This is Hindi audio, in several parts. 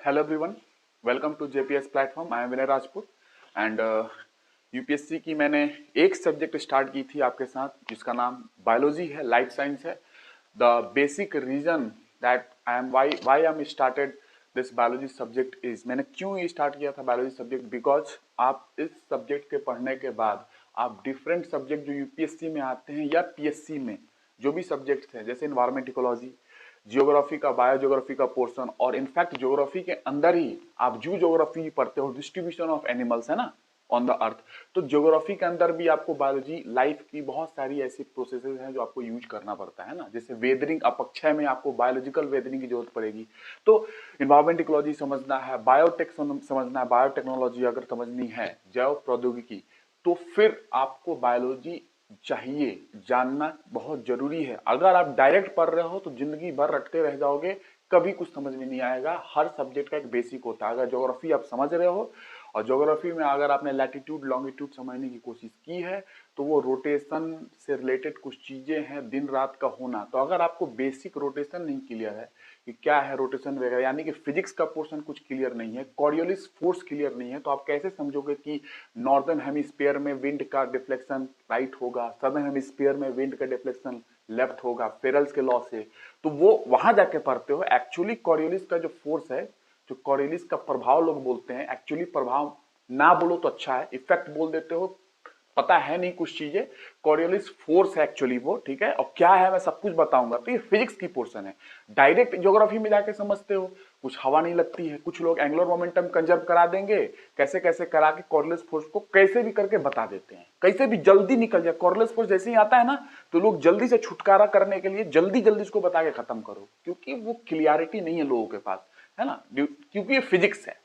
Hello everyone, welcome to JPS platform. I am Vinay Rajput and UPSC की मैंने एक सब्जेक्ट स्टार्ट की थी आपके साथ जिसका नाम बायोलॉजी है, लाइफ साइंस है. The basic reason that I am why I am started this biology subject is, मैंने क्यों ये स्टार्ट किया था बायोलॉजी सब्जेक्ट, बिकॉज आप इस सब्जेक्ट के पढ़ने के बाद आप डिफरेंट सब्जेक्ट जो यूपीएससी में आते हैं या पीएससी में जो भी सब्जेक्ट्स हैं, जैसे इन्वायरमेंट इकोलॉजी, जियोग्राफी का, बायो जियोग्राफी का पोर्शन, और इनफैक्ट जियोग्राफी के अंदर ही आप जू जियोग्राफी पढ़ते हो, डिस्ट्रीब्यूशन ऑफ एनिमल्स है ना ऑन द अर्थ. तो जियोग्राफी के अंदर भी आपको बायोलॉजी लाइफ की बहुत सारी ऐसी प्रोसेसेस हैं जो आपको यूज करना पड़ता है ना. जैसे वेदरिंग, अपक्षय में आपको बायोलॉजिकल वेदरिंग की जरूरत पड़ेगी. तो इन्वायरमेंट इकोलॉजी समझना है, बायोटेक समझना है, बायोटेक्नोलॉजी अगर समझनी है, जैव प्रौद्योगिकी, तो फिर आपको बायोलॉजी चाहिए, जानना बहुत जरूरी है. अगर आप डायरेक्ट पढ़ रहे हो तो जिंदगी भर रटते रह जाओगे, कभी कुछ समझ में नहीं आएगा. हर सब्जेक्ट का एक बेसिक होता है. अगर ज्योग्राफी आप समझ रहे हो और ज्योग्राफी में अगर आपने लैटिट्यूड लॉन्गिट्यूड समझने की कोशिश की है तो वो रोटेशन से रिलेटेड कुछ चीजें हैं, दिन रात का होना. तो अगर आपको बेसिक रोटेशन नहीं क्लियर है कि क्या है रोटेशन वगैरह, यानी कि फिजिक्स का पोर्शन कुछ क्लियर नहीं है, कॉरियोलिस फोर्स क्लियर नहीं है, तो आप कैसे समझोगे कि नॉर्दर्न हेमिस्फीयर में विंड का डिफ्लेक्शन राइट होगा, सदर्न हेमिस्फीयर में विंड का डिफ्लेक्शन लेफ्ट होगा, फेरल्स के लॉ से. तो वो वहां जाके पढ़ते हो. एक्चुअली कॉरियोलिस का जो फोर्स है, जो कॉरियोलिस का प्रभाव लोग बोलते हैं, एक्चुअली प्रभाव ना बोलो तो अच्छा है, इफेक्ट बोल देते हो, पता है नहीं कुछ चीजें. कॉरियोलिस फोर्स है एक्चुअली वो, ठीक है. और क्या है मैं सब कुछ बताऊंगा. तो ये फिजिक्स की पोर्शन है. डायरेक्ट ज्योग्राफी में जाके समझते हो, कुछ हवा नहीं लगती है. कुछ लोग एंगुलर मोमेंटम कंजर्व करा देंगे, कैसे कैसे करा के कॉरियोलिस फोर्स को कैसे भी करके बता देते हैं, कैसे भी जल्दी निकल जाए. कॉरियोलिस फोर्स जैसे ही आता है ना तो लोग जल्दी से छुटकारा करने के लिए जल्दी जल्दी इसको बता के खत्म करो, क्योंकि वो क्लियरिटी नहीं है लोगों के पास, है ना. क्योंकि ये फिजिक्स है,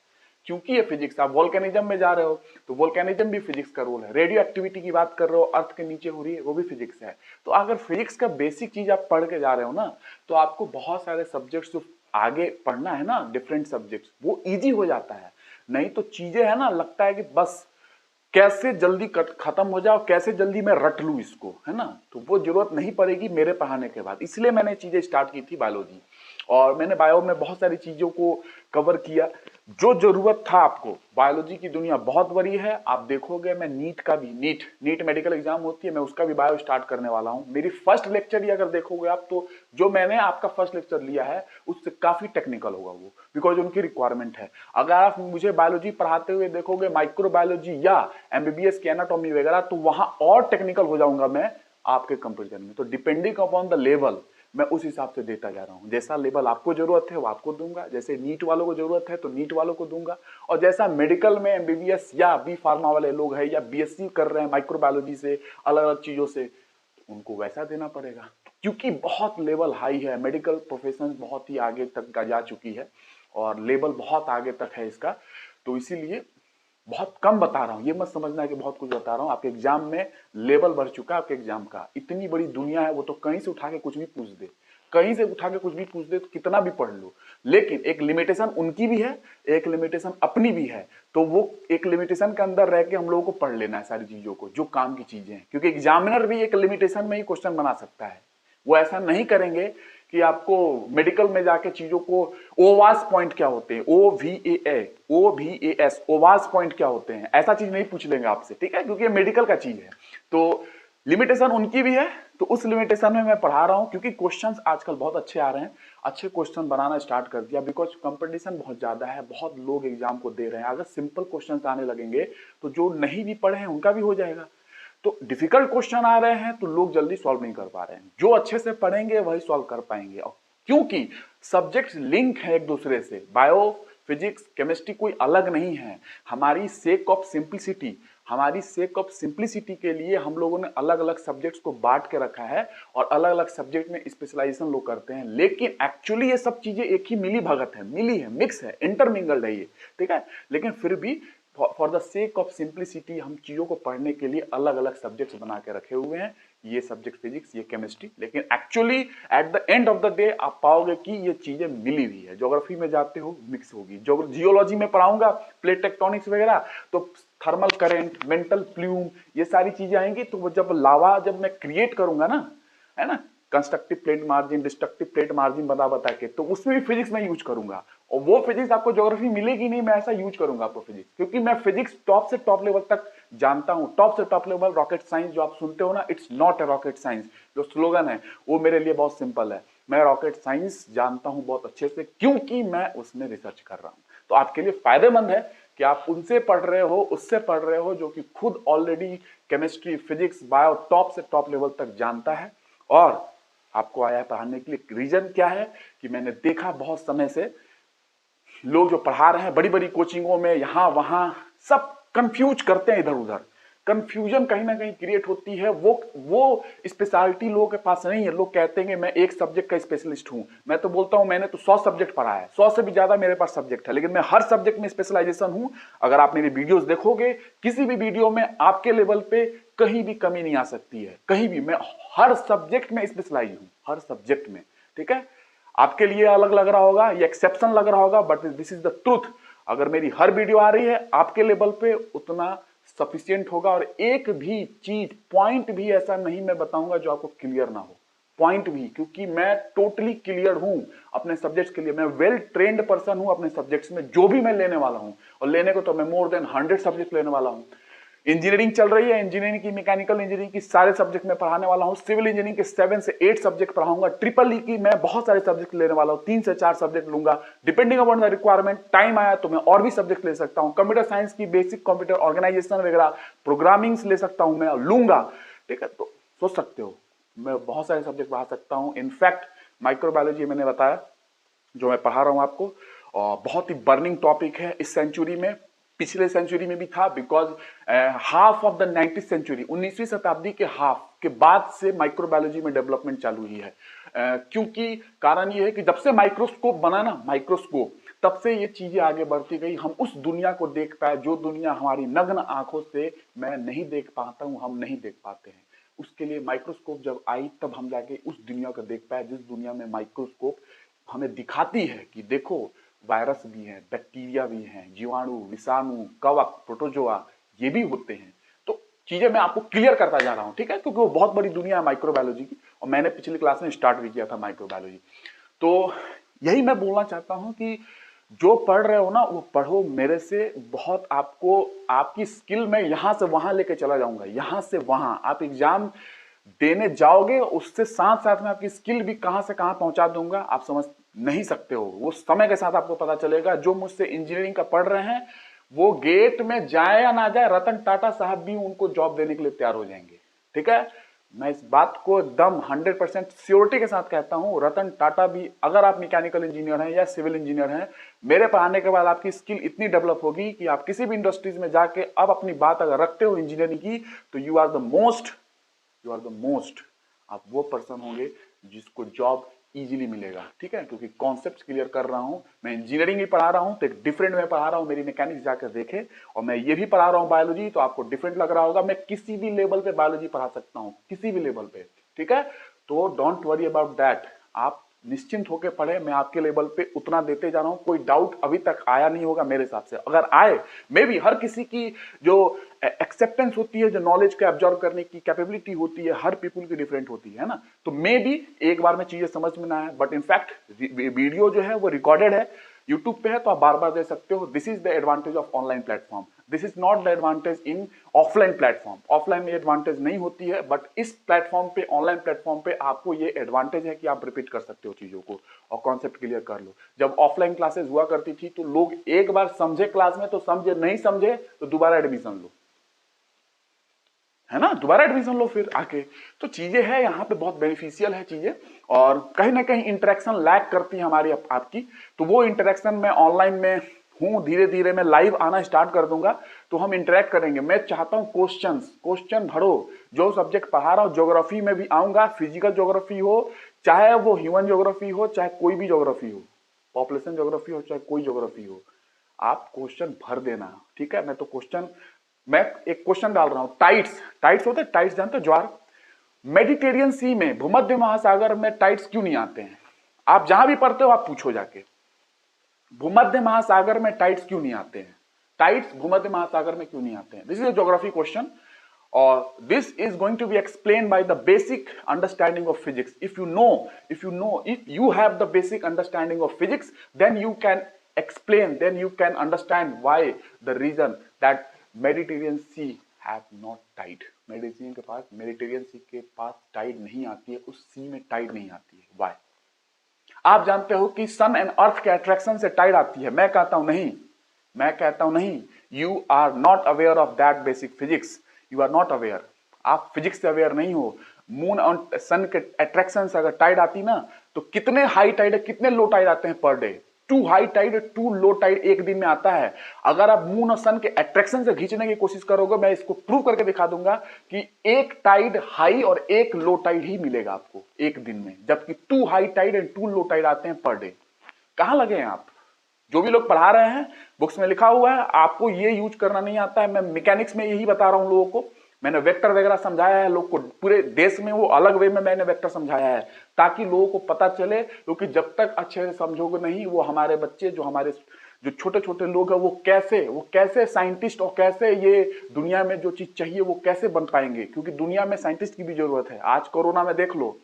क्योंकि ये फिजिक्स. आप वोल्केनिज्म में जा रहे हो तो वोल्केनिज्म भी फिजिक्स का रोल है. रेडियो एक्टिविटी की बात कर रहे हो, अर्थ के नीचे हो रही है, वो भी फिजिक्स है. तो अगर फिजिक्स का बेसिक चीज आप पढ़ के जा रहे हो ना, तो आपको बहुत सारे सब्जेक्ट्स जो आगे पढ़ना है ना, डिफरेंट सब्जेक्ट्स, वो इजी हो जाता है. नहीं तो चीजें है ना, लगता है कि बस कैसे जल्दी खत्म हो जाओ, कैसे जल्दी मैं रट लूं इसको, है ना. तो वो जरूरत नहीं पड़ेगी मेरे पढ़ाने के बाद. इसलिए मैंने चीजें स्टार्ट की थी बायोलॉजी, और मैंने बायो में बहुत सारी चीजों को कवर किया जो जरूरत था आपको. बायोलॉजी की दुनिया बहुत बड़ी है. आप देखोगे मैं नीट का भी, नीट मेडिकल एग्जाम होती है, मैं उसका भी बायो स्टार्ट करने वाला हूं. मेरी फर्स्ट लेक्चर ही अगर देखोगे आप, तो जो मैंने आपका फर्स्ट लेक्चर लिया है उससे काफी टेक्निकल होगा वो, बिकॉज उनकी रिक्वायरमेंट है. अगर आप मुझे बायोलॉजी पढ़ाते हुए देखोगे, माइक्रोबायोलॉजी या एमबीबीएस की एनाटॉमी वगैरह, तो वहां और टेक्निकल हो जाऊंगा मैं आपके कंपेरिजन में. तो डिपेंडिंग अपॉन द लेवल मैं उस हिसाब से देता जा रहा हूं. जैसा लेवल आपको जरूरत है वो आपको दूंगा, जैसे नीट वालों को जरूरत है तो नीट वालों को दूंगा, और जैसा मेडिकल में एमबीबीएस या बी फार्मा वाले लोग हैं या बीएससी कर रहे हैं माइक्रोबायोलॉजी से, अलग अलग चीजों से, उनको वैसा देना पड़ेगा. क्योंकि बहुत लेवल हाई है, मेडिकल प्रोफेशन बहुत ही आगे तक जा चुकी है और लेवल बहुत आगे तक है इसका. तो इसीलिए बहुत कम बता रहा हूं, ये मत समझना है कि बहुत कुछ बता रहा हूं. आपके एग्जाम में लेवल बढ़ चुका है आपके एग्जाम का. इतनी बड़ी दुनिया है, वो तो कहीं से उठा के कुछ भी पूछ दे, कहीं से उठा के कुछ भी पूछ दे, तो कितना भी पढ़ लो. लेकिन एक लिमिटेशन उनकी भी है, एक लिमिटेशन अपनी भी है. तो वो एक लिमिटेशन के अंदर रह के हम लोगों को पढ़ लेना है सारी चीजों को, जो काम की चीजें हैं. क्योंकि एग्जामिनर भी एक लिमिटेशन में ही क्वेश्चन बना सकता है. वो ऐसा नहीं करेंगे कि आपको मेडिकल में जाके चीजों को, ओवास पॉइंट क्या होते हैं, OVAS ओवास पॉइंट क्या होते हैं, ऐसा चीज नहीं पूछ लेंगे आपसे, ठीक है, क्योंकि ये मेडिकल का चीज है. तो लिमिटेशन उनकी भी है, तो उस लिमिटेशन में मैं पढ़ा रहा हूं. क्योंकि क्वेश्चंस आजकल बहुत अच्छे आ रहे हैं, अच्छे क्वेश्चन बनाना स्टार्ट कर दिया, बिकॉज कंपटीशन बहुत ज्यादा है, बहुत लोग एग्जाम को दे रहे हैं. अगर सिंपल क्वेश्चंस आने लगेंगे तो जो नहीं भी पढ़े हैं उनका भी हो जाएगा. तो डिफिकल्ट क्वेश्चन आ रहे हैं तो लोग जल्दी सॉल्व नहीं कर पा रहे हैं. जो अच्छे से पढ़ेंगे वही सॉल्व कर पाएंगे. और क्योंकि सब्जेक्ट्स लिंक है एक दूसरे से, बायो, फिजिक्स, केमिस्ट्री कोई अलग नहीं है. हमारी सेक ऑफ सिंप्लिसिटी, हमारी सेक ऑफ सिंप्लिसिटी के लिए हम लोगों ने अलग अलग सब्जेक्ट्स को बांट के रखा है और अलग अलग सब्जेक्ट में स्पेशलाइजेशन लोग करते हैं. लेकिन एक्चुअली ये सब चीजें एक ही मिली भगत है, मिली है, मिक्स है, इंटरमिंगल्ड है ये, ठीक है. लेकिन फिर भी for the sake of simplicity हम चीजों को पढ़ने के लिए अलग अलग सब्जेक्ट्स बना के रखे हुए हैं. ये सब्जेक्ट फिजिक्स, ये केमिस्ट्री. लेकिन actually at the end of the day आप पाओगे कि ये चीजें मिली हुई है. ज्योग्राफी में जाते हो मिक्स होगी, जियोलॉजी में पढ़ाऊंगा प्लेट टेक्टोनिक्स वगैरह, तो थर्मल करंट, मेंटल प्लूम, ये सारी चीजें आएंगी. तो वो जब लावा जब मैं क्रिएट करूंगा ना, है ना, constructive plate margin, destructive plate margin बता के, तो उसमें भी फिजिक्स में यूज करूंगा। और वो फिजिक्स आपको ज्योग्राफी मिलेगी नहीं, मैं ऐसा यूज करूंगा आपको फिजिक्स, क्योंकि मैं फिजिक्स टॉप से टॉप लेवल तक जानता हूं। टॉप से टॉप लेवल रॉकेट साइंस जो आप सुनते हो ना, it's not a rocket science, जो स्लोगन है वो मेरे लिए बहुत सिंपल है। मैं रॉकेट साइंस जानता हूं बहुत अच्छे से, क्योंकि मैं उसमें रिसर्च कर रहा हूं। तो आपके लिए फायदेमंद है कि आप उनसे पढ़ रहे हो, उससे पढ़ रहे हो जो कि खुद already chemistry, physics, bio top से टॉप लेवल तक जानता है। और आपको आया है पढ़ाने के लिए। रीजन क्या है कि मैंने देखा बहुत समय से लोग जो पढ़ा रहे हैं बड़ी बड़ी कोचिंगों में, यहां वहां, सब कंफ्यूज करते हैं इधर उधर। कंफ्यूजन कहीं ना कहीं क्रिएट होती है। वो स्पेशलिटी लोगों के पास नहीं है। लोग कहते हैं कि मैं एक सब्जेक्ट का स्पेशलिस्ट हूं। मैं तो बोलता हूं मैंने तो 100 सब्जेक्ट पढ़ा है, 100 से भी ज्यादा मेरे पास सब्जेक्ट है, लेकिन मैं हर सब्जेक्ट में स्पेशलाइजेशन हूं। अगर आप मेरी वीडियोस देखोगे, किसी भी वीडियो में आपके लेवल पे कहीं भी कमी नहीं आ सकती है, कहीं भी। मैं हर सब्जेक्ट में स्पेशलाइज हूं, हर सब्जेक्ट में, ठीक है। आपके लिए अलग लग रहा होगा, ये एक्सेप्शन लग रहा होगा, but this is the truth. अगर मेरी हर वीडियो आ रही है आपके लेवल पे, उतना सफिशियंट होगा। और एक भी चीज, पॉइंट भी ऐसा नहीं मैं बताऊंगा जो आपको क्लियर ना हो, पॉइंट भी, क्योंकि मैं टोटली क्लियर हूं अपने सब्जेक्ट्स के लिए। मैं वेल ट्रेन्ड पर्सन हूं अपने सब्जेक्ट्स में, जो भी मैं लेने वाला हूं। और लेने को तो मैं मोर देन 100 सब्जेक्ट लेने वाला हूं। इंजीनियरिंग चल रही है, इंजीनियरिंग की, मैकेनिकल इंजीनियरिंग की सारे सब्जेक्ट में पढ़ाने वाला हूं। सिविल इंजीनियरिंग के 7 से 8 सब्जेक्ट पढ़ाऊंगा। ट्रिपल ई की मैं बहुत सारे सब्जेक्ट लेने वाला हूं, 3 से 4 सब्जेक्ट लूंगा, depending upon the requirement. Time आया तो मैं और भी सब्जेक्ट ले सकता हूं। कंप्यूटर साइंस की बेसिक कंप्यूटर ऑर्गेनाइजेशन वगैरह, प्रोग्रामिंग ले सकता हूं, मैं लूंगा, ठीक है। तो सोच सकते हो मैं बहुत सारे सब्जेक्ट पढ़ा सकता हूं। इनफैक्ट माइक्रोबायोलॉजी मैंने बताया जो मैं पढ़ा रहा हूं आपको, और बहुत ही बर्निंग टॉपिक है इस सेंचुरी में, पिछले सेंचुरी में भी था। Because half of the 19th century, 19वीं शताब्दी के हाफ के बाद से माइक्रोबायोलॉजी में डेवलपमेंट चालू हुई है। क्योंकि कारण ये है कि जब से माइक्रोस्कोप बना ना, माइक्रोस्कोप, तब से ये चीजें आगे बढ़ती गई। हम उस दुनिया को देख पाए जो दुनिया हमारी नग्न आंखों से मैं नहीं देख पाता हूं, हम नहीं देख पाते हैं। उसके लिए माइक्रोस्कोप जब आई तब हम जाके उस दुनिया को देख पाए, जिस दुनिया में माइक्रोस्कोप हमें दिखाती है कि देखो वायरस भी हैं, बैक्टीरिया भी हैं, जीवाणु, विषाणु, कवक, प्रोटोजोआ, ये भी होते हैं। तो चीजें मैं आपको क्लियर करता जा रहा हूं, ठीक है, क्योंकि वो बहुत बड़ी दुनिया है माइक्रोबायोलॉजी की, और मैंने पिछली क्लास में स्टार्ट भी किया था माइक्रोबायोलॉजी। तो यही मैं बोलना चाहता हूं कि जो पढ़ रहे हो ना, वो पढ़ो मेरे से। बहुत आपको, आपकी स्किल मैं यहां से वहां लेके चला जाऊंगा, यहां से वहां। आप एग्जाम देने जाओगे, उससे साथ साथ में आपकी स्किल भी कहां से कहां पहुंचा दूंगा, आप समझ नहीं सकते हो। वो समय के साथ आपको पता चलेगा। जो मुझसे इंजीनियरिंग का पढ़ रहे हैं, वो गेट में जाए या ना जाए, रतन टाटा साहब भी उनको जॉब देने के लिए तैयार हो जाएंगे, ठीक है। मैं इस बात को एकदम 100% श्योरिटी के साथ कहता हूं, रतन टाटा भी, अगर आप मैकेनिकल इंजीनियर हैं या सिविल इंजीनियर हैं, मेरे पढ़ाने के बाद आपकी स्किल इतनी डेवलप होगी कि आप किसी भी इंडस्ट्रीज में जाके अब अपनी बात अगर रखते हो इंजीनियरिंग की, तो यू आर द मोस्ट, आप वो पर्सन होंगे जिसको जॉब इजीली मिलेगा, ठीक है। क्योंकि कॉन्सेप्ट क्लियर कर रहा हूं, मैं इंजीनियरिंग ही पढ़ा रहा हूं तो एक डिफरेंट में पढ़ा रहा हूं, मेरी मैकेनिक्स जाकर देखे। और मैं ये भी पढ़ा रहा हूं बायोलॉजी, तो आपको डिफरेंट लग रहा होगा। मैं किसी भी लेवल पे बायोलॉजी पढ़ा सकता हूं, किसी भी लेवल पे, ठीक है। तो डोंट वरी अबाउट दैट, आप निश्चिंत होकर पढ़े। मैं आपके लेवल पे उतना देते जा रहा हूं। कोई डाउट अभी तक आया नहीं होगा मेरे हिसाब से। अगर आए, मे बी हर किसी की जो एक्सेप्टेंस होती है, जो नॉलेज को एब्जॉर्व करने की कैपेबिलिटी होती है, हर पीपुल की डिफरेंट होती है ना। तो मे बी एक बार में चीजें समझ में ना आए, बट इनफैक्ट वीडियो जो है वो रिकॉर्डेड है, यूट्यूब पे है, तो आप बार बार दे सकते हो। This is the advantage of online platform, this is not the advantage in offline platform. Offline में एडवांटेज नहीं होती है, बट इस प्लेटफॉर्म पे, ऑनलाइन प्लेटफॉर्म पे आपको ये एडवांटेज है कि आप रिपीट कर सकते हो चीजों को और कॉन्सेप्ट क्लियर कर लो। जब ऑफलाइन क्लासेस हुआ करती थी तो लोग एक बार समझे क्लास में तो समझे, नहीं समझे तो दोबारा एडमिशन लो, है ना, दोबारा एडमिशन लो फिर आके। तो चीजें हैं यहाँ पे बहुत बेनिफिशियल है चीजें, और कहीं ना कहीं इंटरेक्शन लैक करती है हमारी आपकी। तो वो इंटरेक्शन में ऑनलाइन में हूं, धीरे धीरे मैं लाइव आना स्टार्ट कर दूंगा, तो हम इंटरेक्ट करेंगे। मैं चाहता हूं क्वेश्चन भरो, जो सब्जेक्ट पढ़ा रहा हूं। ज्योग्राफी में भी आऊंगा, फिजिकल ज्योग्राफी हो, चाहे वो ह्यूमन ज्योग्राफी हो, चाहे कोई भी ज्योग्राफी हो, पॉपुलेशन ज्योग्राफी हो, चाहे कोई ज्योग्राफी हो, आप क्वेश्चन भर देना, ठीक है। मैं एक क्वेश्चन डाल रहा हूं। टाइट्स होते हैं, टाइट्स जानते हो, ज्वार। मेडिटेरियन सी में, भूमध्य महासागर में टाइट्स क्यों नहीं आते हैं? आप जहां भी पढ़ते हो आप पूछो जाके, भूमध्य महासागर में टाइट्स क्यों नहीं आते हैं? टाइट्स भूमध्य महासागर में क्यों नहीं आते हैं? This is a geography question. or this is going to be explained by the basic understanding of physics. If you have the basic understanding of physics, then you can explain, then you can understand why the reason that Mediterranean Sea have not tide. Mediterranean Sea के पास टाइड नहीं आती है, उस सी में टाइड नहीं आती है. Why? आप जानते हो कि सन एंड अर्थ के अट्रैक्शन से टाइड आती है. मैं कहता हूं नहीं. You are not aware of that basic physics. You are not aware. आप फिजिक्स से अवेयर नहीं हो. मून और सन के अट्रैक्शन से अगर टाइड आती ना, तो कितने हाई टाइड है, कितने लो टाइड आते हैं per day. 2 high tide 2 low tide एक दिन में आता है. अगर आप मून और सन के अट्रैक्शन से खींचने की कोशिश करोगे, मैं इसको प्रूव करके दिखा दूंगा कि एक टाइड हाई और एक लो टाइड ही मिलेगा आपको एक दिन में, जबकि 2 high tide and 2 low tide आते हैं पर डे. कहां लगे हैं आप? जो भी लोग पढ़ा रहे हैं, बुक्स में लिखा हुआ है, आपको ये यूज करना नहीं आता है. मैं मैकेनिक्स में यही बता रहा हूं लोगों को. मैंने वेक्टर वगैरह समझाया है लोग को, पूरे देश में वो अलग वे में मैंने वेक्टर समझाया है, ताकि लोगों को पता चले. क्योंकि जब तक अच्छे से समझोगे नहीं, वो हमारे बच्चे जो छोटे छोटे लोग हैं, वो कैसे साइंटिस्ट और कैसे ये दुनिया में जो चीज चाहिए वो कैसे बन पाएंगे. क्योंकि दुनिया में साइंटिस्ट की भी जरूरत है. आज कोरोना में देख लो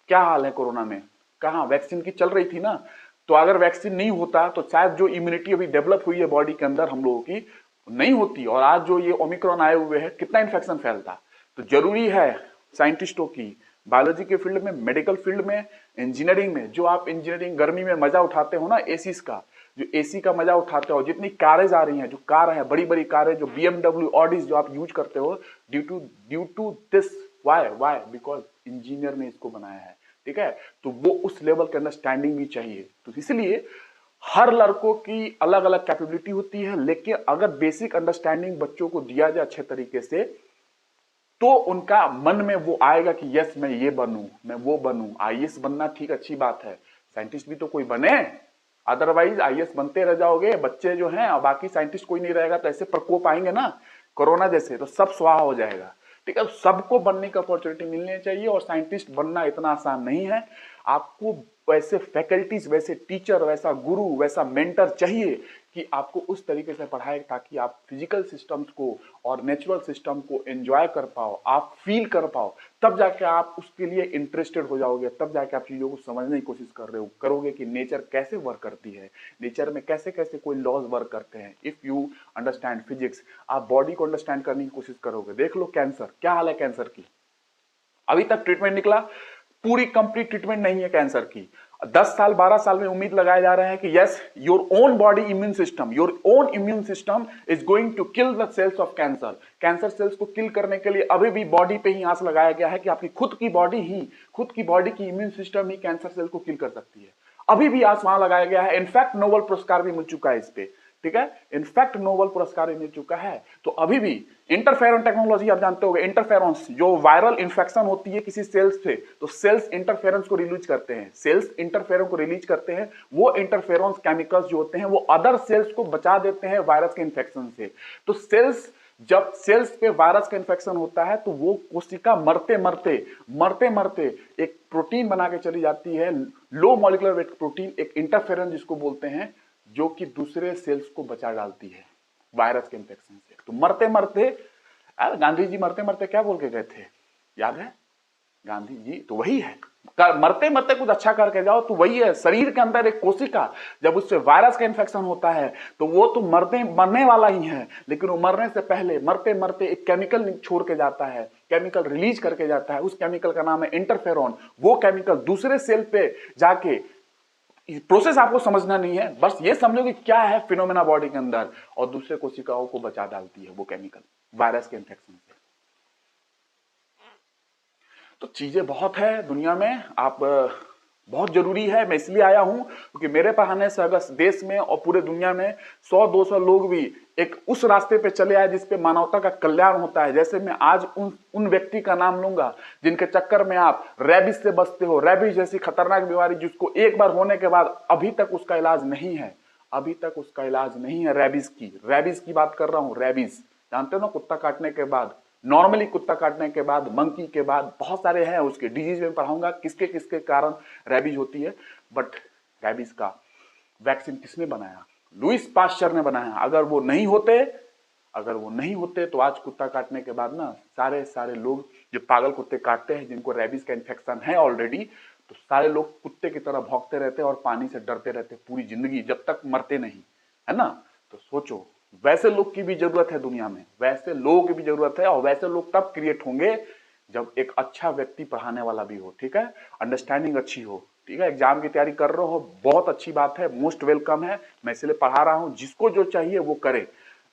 क्या हाल है. कोरोना में कहाँ वैक्सीन की चल रही थी ना, तो अगर वैक्सीन नहीं होता तो शायद जो इम्यूनिटी अभी डेवलप हुई है बॉडी के अंदर हम लोगों की नहीं होती. और आज जो ये ओमिक्रॉन आए हुए हैं, कितना इन्फेक्शन फैलता. तो जरूरी है साइंटिस्टों की, बायोलॉजी के फील्ड में, मेडिकल फील्ड में, इंजीनियरिंग में, जो आप इंजीनियरिंग गर्मी में मजा उठाते हो ना, एसी का, जो एसी का मजा उठाते हो, जितनी कारें आ रही हैं, जो कार है, बड़ी बड़ी कारें, जो BMW ऑडीज जो आप यूज करते हो, due to this. Why because engineer ने इसको बनाया है. ठीक है, तो वो उस लेवल के अंडरस्टैंडिंग भी चाहिए. तो इसलिए हर लड़कों की अलग अलग कैपेबिलिटी होती है, लेकिन अगर बेसिक अंडरस्टैंडिंग बच्चों को दिया जाए अच्छे तरीके से, तो उनका मन में वो आएगा कि यस मैं ये बनूं, मैं वो बनूं. आईएएस बनना ठीक, अच्छी बात है, साइंटिस्ट भी तो कोई बने. अदरवाइज आईएएस बनते रह जाओगे, बच्चे जो हैं, और बाकी साइंटिस्ट कोई नहीं रहेगा, तो ऐसे प्रकोप आएंगे ना कोरोना जैसे, तो सब स्वाहा हो जाएगा. ठीक है, सबको बनने की अपॉर्चुनिटी मिलनी चाहिए. और साइंटिस्ट बनना इतना आसान नहीं है. आपको वैसे फैकल्टीज, वैसे टीचर, वैसा गुरु, वैसा मेंटर चाहिए कि आपको उस तरीके से पढ़ाए ताकि आप फिजिकल सिस्टम्स को और नेचुरल सिस्टम को एंजॉय कर पाओ, आप फील कर पाओ. तब जाके आप उसके लिए इंटरेस्टेड हो जाओगे. तब जाके आप चीजों को समझने की कोशिश करोगे कि नेचर कैसे वर्क करती है, नेचर में कैसे कैसे कोई लॉज वर्क करते हैं. इफ यू अंडरस्टैंड फिजिक्स, आप बॉडी को अंडरस्टैंड करने की कोशिश करोगे. देख लो कैंसर, क्या हाल है कैंसर की. अभी तक ट्रीटमेंट निकला, पूरी कंप्लीट ट्रीटमेंट नहीं है कैंसर की. 10 साल 12 साल में उम्मीद लगाए जा रहे हैं कि yes your own body immune system is going to kill the cells of cancer. Cancer cells को किल करने के लिए अभी भी बॉडी पे ही आंच लगाया गया है कि आपकी खुद की बॉडी की इम्यून सिस्टम ही कैंसर सेल को किल कर सकती है. अभी भी आंच वहां लगाया गया है. इनफैक्ट नोबेल पुरस्कार भी मिल चुका है इस पे. ठीक है, इनफैक्ट नोबेल पुरस्कार भी मिल चुका है. तो अभी भी इंटरफेरॉन टेक्नोलॉजी आप जानते होंगे. इंटरफेरॉन्स, जो वायरल इंफेक्शन होती है किसी सेल्स से, तो सेल्स इंटरफेरेंस को रिलीज करते हैं. सेल्स इंटरफेरॉन को रिलीज करते हैं. वो इंटरफेरॉन्स केमिकल्स जो होते हैं वो अदर सेल्स को बचा देते हैं वायरस के इंफेक्शन से. तो जब सेल्स पे वायरस का इंफेक्शन होता है, तो वो कोशिका मरते मरते एक प्रोटीन बना के चली जाती है, लो मॉलिक्यूलर वेट प्रोटीन, एक इंटरफेरेंस जिसको बोलते हैं, जो कि दूसरे सेल्स को बचा डालती है वायरस के इंफेक्शन से. तो मरते मरते, गांधी जी मरते मरते क्या बोल के गए थे, याद है? गांधी जी तो वही है, मरते मरते कुछ अच्छा करके जाओ. तो वही है, शरीर के अंदर एक कोशिका जब उससे वायरस का इंफेक्शन होता है, तो वो तो मरने वाला ही है, लेकिन वो मरने से पहले मरते मरते एक केमिकल छोड़ के जाता है, केमिकल रिलीज करके जाता है. उस केमिकल का नाम है इंटरफेरॉन. वो केमिकल दूसरे सेल पे जाके, प्रोसेस आपको समझना नहीं है, बस ये समझो कि क्या है फिनोमेना बॉडी के अंदर, और दूसरे कोशिकाओं को बचा डालती है वो केमिकल वायरस के इंफेक्शन से. तो चीजें बहुत है दुनिया में, आप बहुत जरूरी है. मैं इसलिए आया हूं क्योंकि मेरे पढ़ाने से अगर देश में और पूरे दुनिया में 100-200 लोग भी एक उस रास्ते पे चले आए जिसपे मानवता का कल्याण होता है. जैसे मैं आज उन व्यक्ति का नाम लूंगा जिनके चक्कर में आप रेबीज से बचते हो. रेबीज जैसी खतरनाक बीमारी जिसको एक बार होने के बाद अभी तक उसका इलाज नहीं है, रेबीज की बात कर रहा हूं. रेबीज जानते हो ना, कुत्ता काटने के बाद, नॉर्मली कुत्ता काटने के बाद, मंकी के बाद, बहुत सारे हैं उसके डिजीज में पढ़ाऊंगा किसके किसके कारण रैबीज होती है. बट रैबीज का वैक्सीन किसने बनाया? लुईस पाश्चर ने बनाया. अगर वो नहीं होते, अगर वो नहीं होते तो आज कुत्ता काटने के बाद ना सारे सारे लोग जो पागल कुत्ते काटते हैं, जिनको रेबीज का इन्फेक्शन है ऑलरेडी, तो सारे लोग कुत्ते की तरह भौंकते रहते और पानी से डरते रहते पूरी जिंदगी, जब तक मरते नहीं, है ना। तो सोचो, वैसे लोग की भी जरूरत है दुनिया में, वैसे लोगों की भी जरूरत है, और वैसे लोग तब क्रिएट होंगे जब एक अच्छा व्यक्ति पढ़ाने वाला भी हो, ठीक है, अंडरस्टैंडिंग अच्छी हो, ठीक है। एग्जाम की तैयारी कर रहे हो, बहुत अच्छी बात है, मोस्ट वेलकम है, मैं इसलिए पढ़ा रहा हूं, जिसको जो चाहिए वो करे।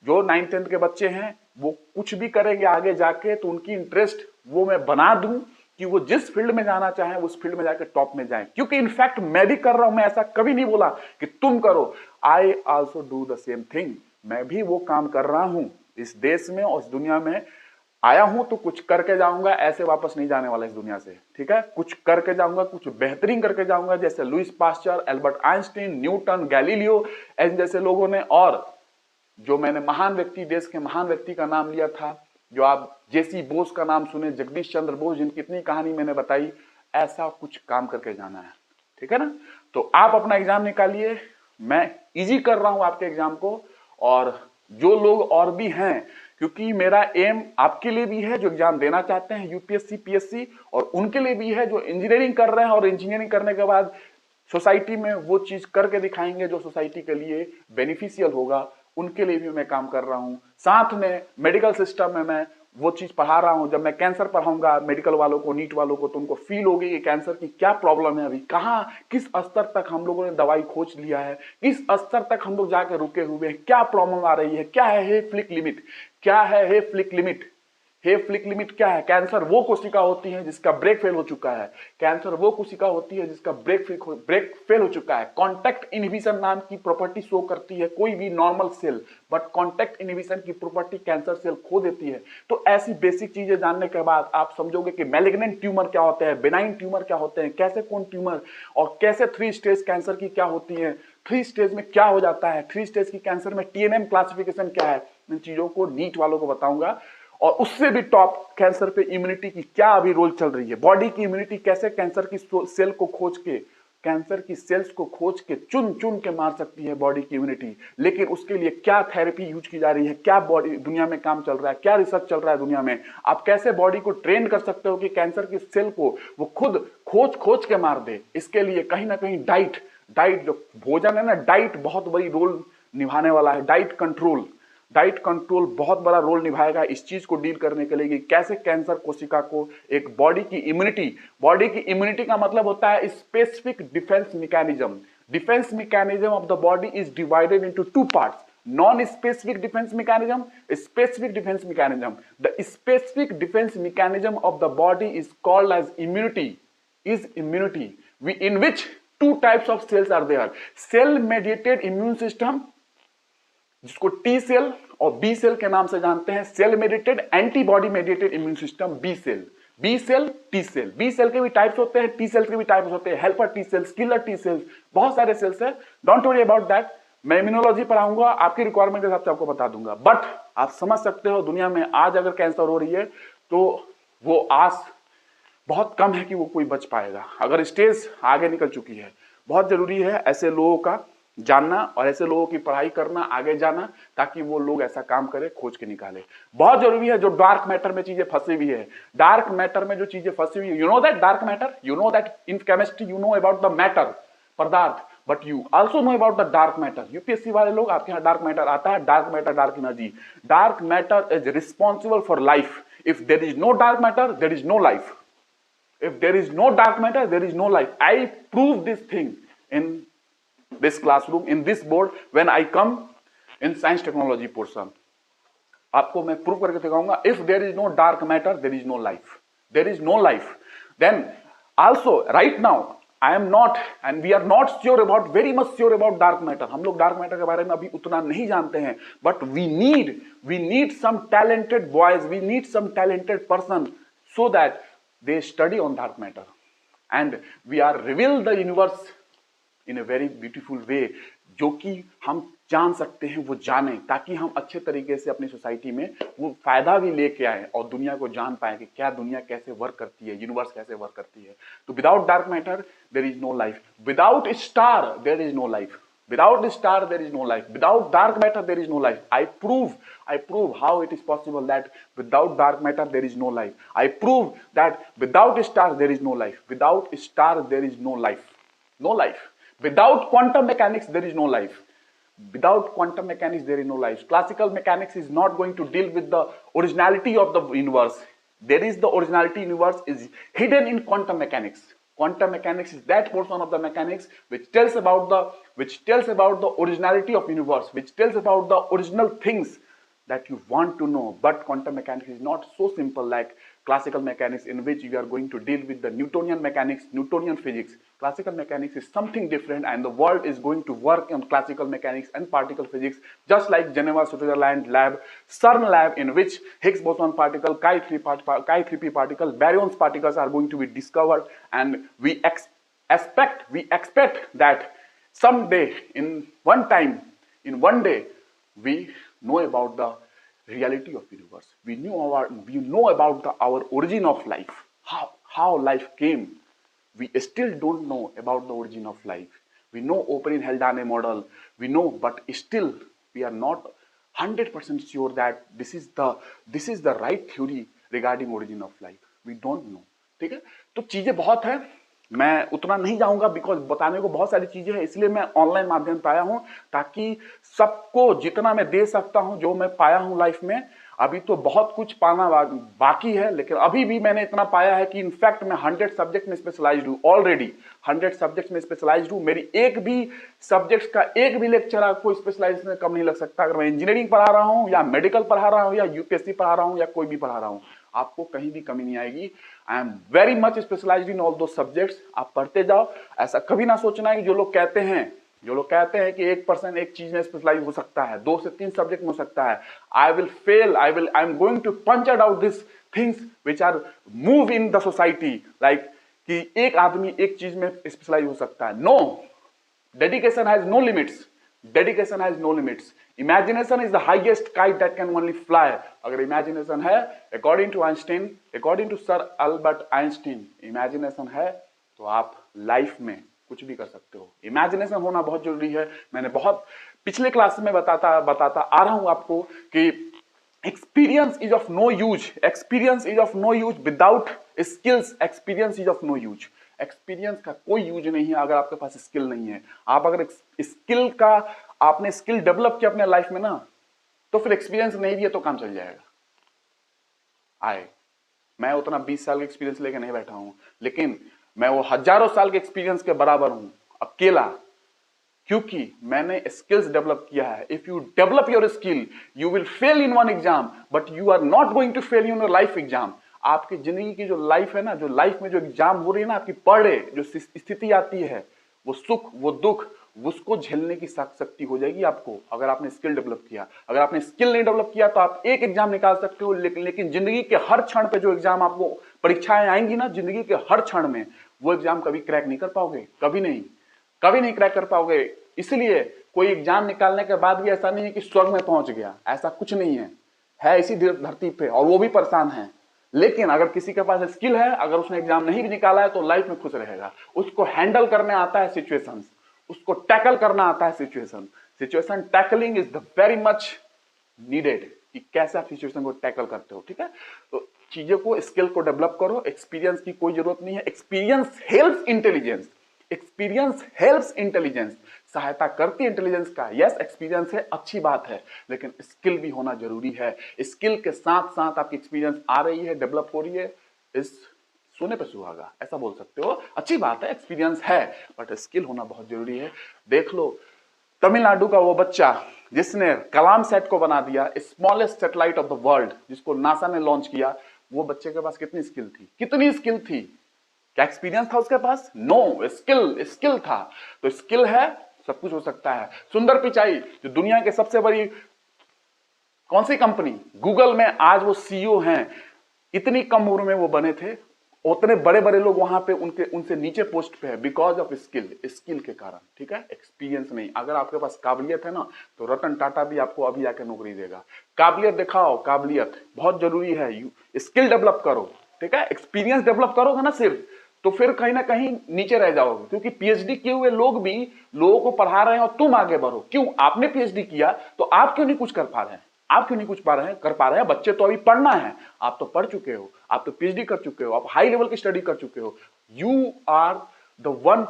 जो 9th-10th के बच्चे हैं वो कुछ भी करेंगे आगे जाके, तो उनकी इंटरेस्ट वो मैं बना दूं कि वो जिस फील्ड में जाना चाहें उस फील्ड में जाकर टॉप में जाएं, क्योंकि इनफैक्ट मैं भी कर रहा हूं, मैं ऐसा कभी नहीं बोला कि तुम करो, I also do the same thing, मैं भी वो काम कर रहा हूं। इस देश में और इस दुनिया में आया हूं तो कुछ करके जाऊंगा, ऐसे वापस नहीं जाने वाला इस दुनिया से, ठीक है। कुछ करके जाऊंगा, कुछ बेहतरीन करके जाऊंगा, जैसे Louis Pasteur, Albert Einstein, Newton, Galileo जैसे लोगों ने, और जो मैंने महान व्यक्ति, देश के महान व्यक्ति का नाम लिया था, जो आप जेसी बोस का नाम सुने, जगदीश चंद्र बोस, जिनकी इतनी कहानी मैंने बताई, ऐसा कुछ काम करके जाना है, ठीक है ना। तो आप अपना एग्जाम निकालिए, मैं इजी कर रहा हूं आपके एग्जाम को, और जो लोग और भी हैं, क्योंकि मेरा एम आपके लिए भी है जो एग्जाम देना चाहते हैं यूपीएससी पीएससी, और उनके लिए भी है जो इंजीनियरिंग कर रहे हैं, और इंजीनियरिंग करने के बाद सोसाइटी में वो चीज करके दिखाएंगे जो सोसाइटी के लिए बेनिफिशियल होगा, उनके लिए भी मैं काम कर रहा हूं। साथ में मेडिकल सिस्टम में मैं वो चीज पढ़ा रहा हूं। जब मैं कैंसर पढ़ाऊंगा मेडिकल वालों को, नीट वालों को, तो उनको फील होगी कि कैंसर की क्या प्रॉब्लम है, अभी कहाँ किस स्तर तक हम लोगों ने दवाई खोज लिया है, किस स्तर तक हम लोग जाकर रुके हुए हैं, क्या प्रॉब्लम आ रही है, क्या है हे फ्लिक लिमिट, क्या है हे फ्लिक लिमिट, हे फ्लिक लिमिट क्या है। कैंसर वो कोशिका होती है जिसका ब्रेक फेल हो चुका है, कैंसर वो कोशिका होती है जिसका ब्रेक फेल हो चुका है। कॉन्टैक्ट इनहिबिशन नाम की प्रॉपर्टी शो करती है कोई भी normal cell, but contact inhibition की प्रॉपर्टी कैंसर सेल खो देती है। तो ऐसी बेसिक चीजें जानने के बाद आप समझोगे कि मैलिग्नेंट ट्यूमर क्या होते हैं, बेनाइन ट्यूमर क्या होते हैं, कैसे कौन ट्यूमर, और कैसे 3 स्टेज कैंसर की क्या होती है, 3 स्टेज में क्या हो जाता है, 3 स्टेज की कैंसर में टीएनएम क्लासिफिकेशन क्या है। इन चीजों को नीट वालों को बताऊंगा। और उससे भी टॉप, कैंसर पे इम्यूनिटी की क्या अभी रोल चल रही है, बॉडी की इम्यूनिटी कैसे कैंसर की सेल को खोज के, कैंसर की सेल्स को खोज के चुन चुन के मार सकती है बॉडी की इम्यूनिटी। लेकिन उसके लिए क्या थेरेपी यूज की जा रही है, क्या बॉडी दुनिया में काम चल रहा है, क्या रिसर्च चल रहा है दुनिया में, आप कैसे बॉडी को ट्रेन कर सकते हो कि कैंसर की सेल को वो खुद खोज खोज के मार दे। इसके लिए कहीं ना कहीं डाइट जो भोजन है ना, डाइट बहुत बड़ी रोल निभाने वाला है। डाइट कंट्रोल बहुत बड़ा रोल निभाएगा इस चीज को डील करने के लिए कि कैसे कैंसर कोशिका को एक बॉडी की इम्यूनिटी का मतलब होता है specific defence mechanism of the body is divided into 2 parts, non specific defence mechanism, specific defence mechanism. The specific defence mechanism of the body is called as immunity in which 2 types of cells are there, cell mediated immune system जिसको टी सेल और बी सेल के नाम से जानते हैं, cell mediated antibody mediated immune system, B cell, T cell. B cell के भी टाइप्स होते हैं, टी सेल के भी टाइप्स होते हैं, helper T cells, killer T cells, बहुत सारे सेल्स हैं। डोंट वरी अबाउट दैट, मैं इम्यूनोलॉजी पढ़ाऊंगा, आपकी रिक्वायरमेंट के हिसाब से आपको बता दूंगा। बट आप समझ सकते हो दुनिया में आज अगर कैंसर हो रही है तो वो आस बहुत कम है कि वो कोई बच पाएगा। अगर स्टेज आगे निकल चुकी है, बहुत जरूरी है ऐसे लोगों का जानना और ऐसे लोगों की पढ़ाई करना, आगे जाना, ताकि वो लोग ऐसा काम करे, खोज के निकाले। बहुत जरूरी है जो डार्क मैटर में चीजें फंसी हुई है, डार्क मैटर में जो चीजें फंसी हुई है, you know that dark matter, you know that in chemistry you know about the matter, पदार्थ, but you also know about the dark matter. UPSC वाले लोग, आपके यहाँ डार्क मैटर आता है, dark matter, dark energy. Dark matter is responsible for life. If there is no dark matter, there is no life. If there is no dark matter, there is no life. I prove this thing in this classroom, in this board, when I come in science technology portion. आपको मैं प्रूव करके दिखाऊंगा। If there is no dark matter, there is no life. There is no life. Then also right now I am not and we are not sure about, very much sure about dark matter. हम लोग dark matter के बारे में अभी उतना नहीं जानते हैं, but we need some talented boys, we need some talented person so that they study on dark matter and we are reveal the universe in a very beautiful way, जो कि हम जान सकते हैं, वो जाने, ताकि हम अच्छे तरीके से अपनी सोसाइटी में वो फायदा भी लेके आए और दुनिया को जान पाए कि क्या दुनिया कैसे वर्क करती है, यूनिवर्स कैसे वर्क करती है। तो without dark matter there is no life, without star there is no life, Without star there is no life, without dark matter there is no life. I prove how it is possible that without dark matter there is no life. I prove that without star there is no life, without star there is no life. No life. Without quantum mechanics there is no life. Without quantum mechanics there is no life. Classical mechanics is not going to deal with the originality of the universe. There is the originality universe is hidden in quantum mechanics. Quantum mechanics is that portion of the mechanics which tells about the originality of universe, which tells about the original things that you want to know. But quantum mechanics is not so simple like classical mechanics, in which you are going to deal with the Newtonian mechanics, Newtonian physics. Classical mechanics is something different, and the world is going to work on classical mechanics and particle physics, just like Geneva, Switzerland lab, CERN lab, in which Higgs boson particle, Chi-3p particle, baryons particles are going to be discovered. And we expect that someday, in one day, we know about the reality of universe. We know about our origin of life, how life came. We still don't know about the origin of life. We know Operin Haldane model, we know, but still we are not 100% sure that this is the right theory regarding origin of life. We don't know. ठीक है, तो चीजें बहुत है, मैं उतना नहीं जाऊंगा बिकॉज बताने को बहुत सारी चीजें हैं, इसलिए मैं ऑनलाइन माध्यम पे आया हूं ताकि सबको जितना मैं दे सकता हूं, जो मैं पाया हूं लाइफ में। अभी तो बहुत कुछ पाना बाकी है, लेकिन अभी भी मैंने इतना पाया है कि इनफैक्ट मैं 100 सब्जेक्ट में स्पेशलाइज्ड हूं ऑलरेडी। 100 सब्जेक्ट में स्पेशलाइज्ड हूं। मेरी एक भी सब्जेक्ट का एक भी लेक्चर आपको स्पेशलाइजेशन में कम नहीं लग सकता। अगर मैं इंजीनियरिंग पढ़ा रहा हूं या मेडिकल पढ़ा रहा हूं या यूपीएससी पढ़ा रहा हूं या कोई भी पढ़ा रहा हूं, आपको कहीं भी कमी नहीं आएगी। I am very much specialised in all दो सब्जेक्ट्स। आप पढ़ते जाओ, ऐसा कभी ना सोचना है कि जो लोग कहते हैं कि 1% एक चीज में स्पेशलाइज हो सकता है, 2 से 3 सब्जेक्ट में हो सकता है। I am going to punch out this things which are move in the society, like कि एक आदमी एक चीज में स्पेशलाइज हो सकता है। No, dedication has no limits. Dedication has no limits. Imagination is the highest kite that can only fly. अगर इमेजिनेशन है, according to Einstein, according to sir Albert Einstein, imagination है तो आप लाइफ में कुछ भी कर सकते हो। इमेजिनेशन होना बहुत जरूरी है। मैंने बहुत पिछले क्लास में बताता आ रहा हूं आपको कि experience is of no use. Experience is of no use without skills. Experience is of no use. Experience का कोई यूज नहीं है अगर आपके पास स्किल नहीं है। आप अगर आपने स्किल डेवलप किया अपने लाइफ में ना, तो फिर एक्सपीरियंस नहीं भी है तो काम चल जाएगा। मैं उतना 20 साल का एक्सपीरियंस लेके नहीं बैठा हूं, लेकिन मैं वो हजारों साल के एक्सपीरियंस के बराबर हूं अकेला, क्योंकि मैंने स्किल्स डेवलप किया है। If you develop your skill, you will fail in one exam, but you are not going to fail in your life exam. आपकी जिंदगी की जो लाइफ है ना, जो लाइफ में जो एग्जाम हो रही है ना, आपकी पर डे जो स्थिति आती है, वो सुख वो दुख, उसको झेलने की शक्ति हो जाएगी आपको, अगर आपने स्किल डेवलप किया। अगर आपने स्किल नहीं डेवलप किया तो आप एक एग्जाम निकाल सकते हो, लेकिन जिंदगी के हर क्षण पे जो एग्जाम आपको परीक्षाएं आएंगी ना, जिंदगी के हर क्षण में, वो एग्जाम कभी क्रैक नहीं कर पाओगे। कभी नहीं क्रैक कर पाओगे। इसलिए कोई एग्जाम निकालने के बाद भी ऐसा नहीं है कि स्वर्ग में पहुंच गया, ऐसा कुछ नहीं है इसी धरती पे, और वो भी परेशान है। लेकिन अगर किसी के पास स्किल है, अगर उसने एग्जाम नहीं भी निकाला है, तो लाइफ में खुश रहेगा। उसको हैंडल करने आता है सिचुएशंस, उसको टैकल करना आता है situation tackling is the very much needed, कि कैसे आप सिचुएशन को टैकल करते हो। ठीक है, तो चीजों को, स्किल को डेवलप करो। एक्सपीरियंस की कोई जरूरत नहीं है। Experience helps intelligence. Experience helps intelligence, सहायता करती है इंटेलिजेंस का। यस, एक्सपीरियंस है, अच्छी बात है, लेकिन स्किल भी होना जरूरी है। स्किल के साथ साथ आपकी एक्सपीरियंस आ रही है, डेवलप हो रही है, इस सोने पे सुहागा, ऐसा बोल सकते हो। अच्छी बात है, एक्सपीरियंस है, बट स्किल होना बहुत जरूरी है। देख लो तमिलनाडु का वो बच्चा जिसने कलाम सेट को बना दिया, smallest satellite of the world, जिसको नासा ने लॉन्च किया, वो बच्चे के पास कितनी स्किल थी? क्या एक्सपीरियंस था उसके पास? नो, स्किल था। तो स्किल है, सब कुछ हो सकता है। सुंदर पिचाई, जो दुनिया के सबसे बड़ी कौन सी कंपनी, गूगल में आज वो सीईओ हैं। इतनी कम उम्र में वो बने थे, उतने बड़े लोग वहां पे उनसे नीचे पोस्ट पे है, बिकॉज ऑफ स्किल के कारण। ठीक है, एक्सपीरियंस नहीं। अगर आपके पास काबिलियत है ना, तो रतन टाटा भी आपको अभी आके नौकरी देगा। काबिलियत दिखाओ, काबिलियत बहुत जरूरी है। स्किल डेवलप करो, ठीक है। एक्सपीरियंस डेवलप करोगे ना सिर्फ, तो फिर कहीं ना कहीं नीचे रह जाओगे, क्योंकि पीएचडी किए हुए लोग भी लोगों को पढ़ा रहे हैं और तुम आगे बढ़ो। क्यों? आपने पीएचडी किया तो आप क्यों नहीं कुछ कर पा रहे हैं? आप क्यों नहीं कुछ कर पा रहे हैं? बच्चे तो अभी पढ़ना है, आप तो पढ़ चुके हो, आप तो पीएचडी कर चुके हो, आप हाई लेवल की स्टडी कर चुके हो। You are the one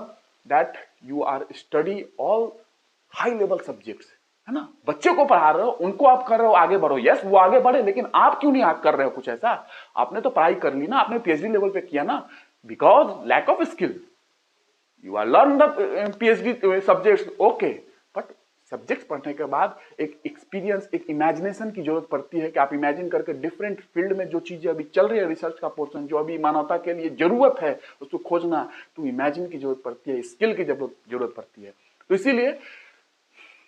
that you are study all high level subjects, है ना? बच्चे को पढ़ा रहे हो, उनको आप कर रहे हो आगे बढ़ो। यस, वो आगे बढ़े, लेकिन आप क्यों नहीं कर रहे हो कुछ ऐसा? आपने तो पढ़ाई कर ली ना, आपने पीएचडी लेवल पे किया ना, because lack of skill. You are learn the PhD subjects, okay, but subjects पढ़ने के बाद एक एक्सपीरियंस, एक इमेजिनेशन की जरूरत पड़ती है कि आप इमेजिन करके डिफरेंट फील्ड में जो चीजें अभी चल रही है, रिसर्च का पोर्शन जो अभी मानवता के लिए जरूरत है उसको खोजना, तो इमेजिन की जरूरत पड़ती है, स्किल की जरूरत पड़ती है। तो इसीलिए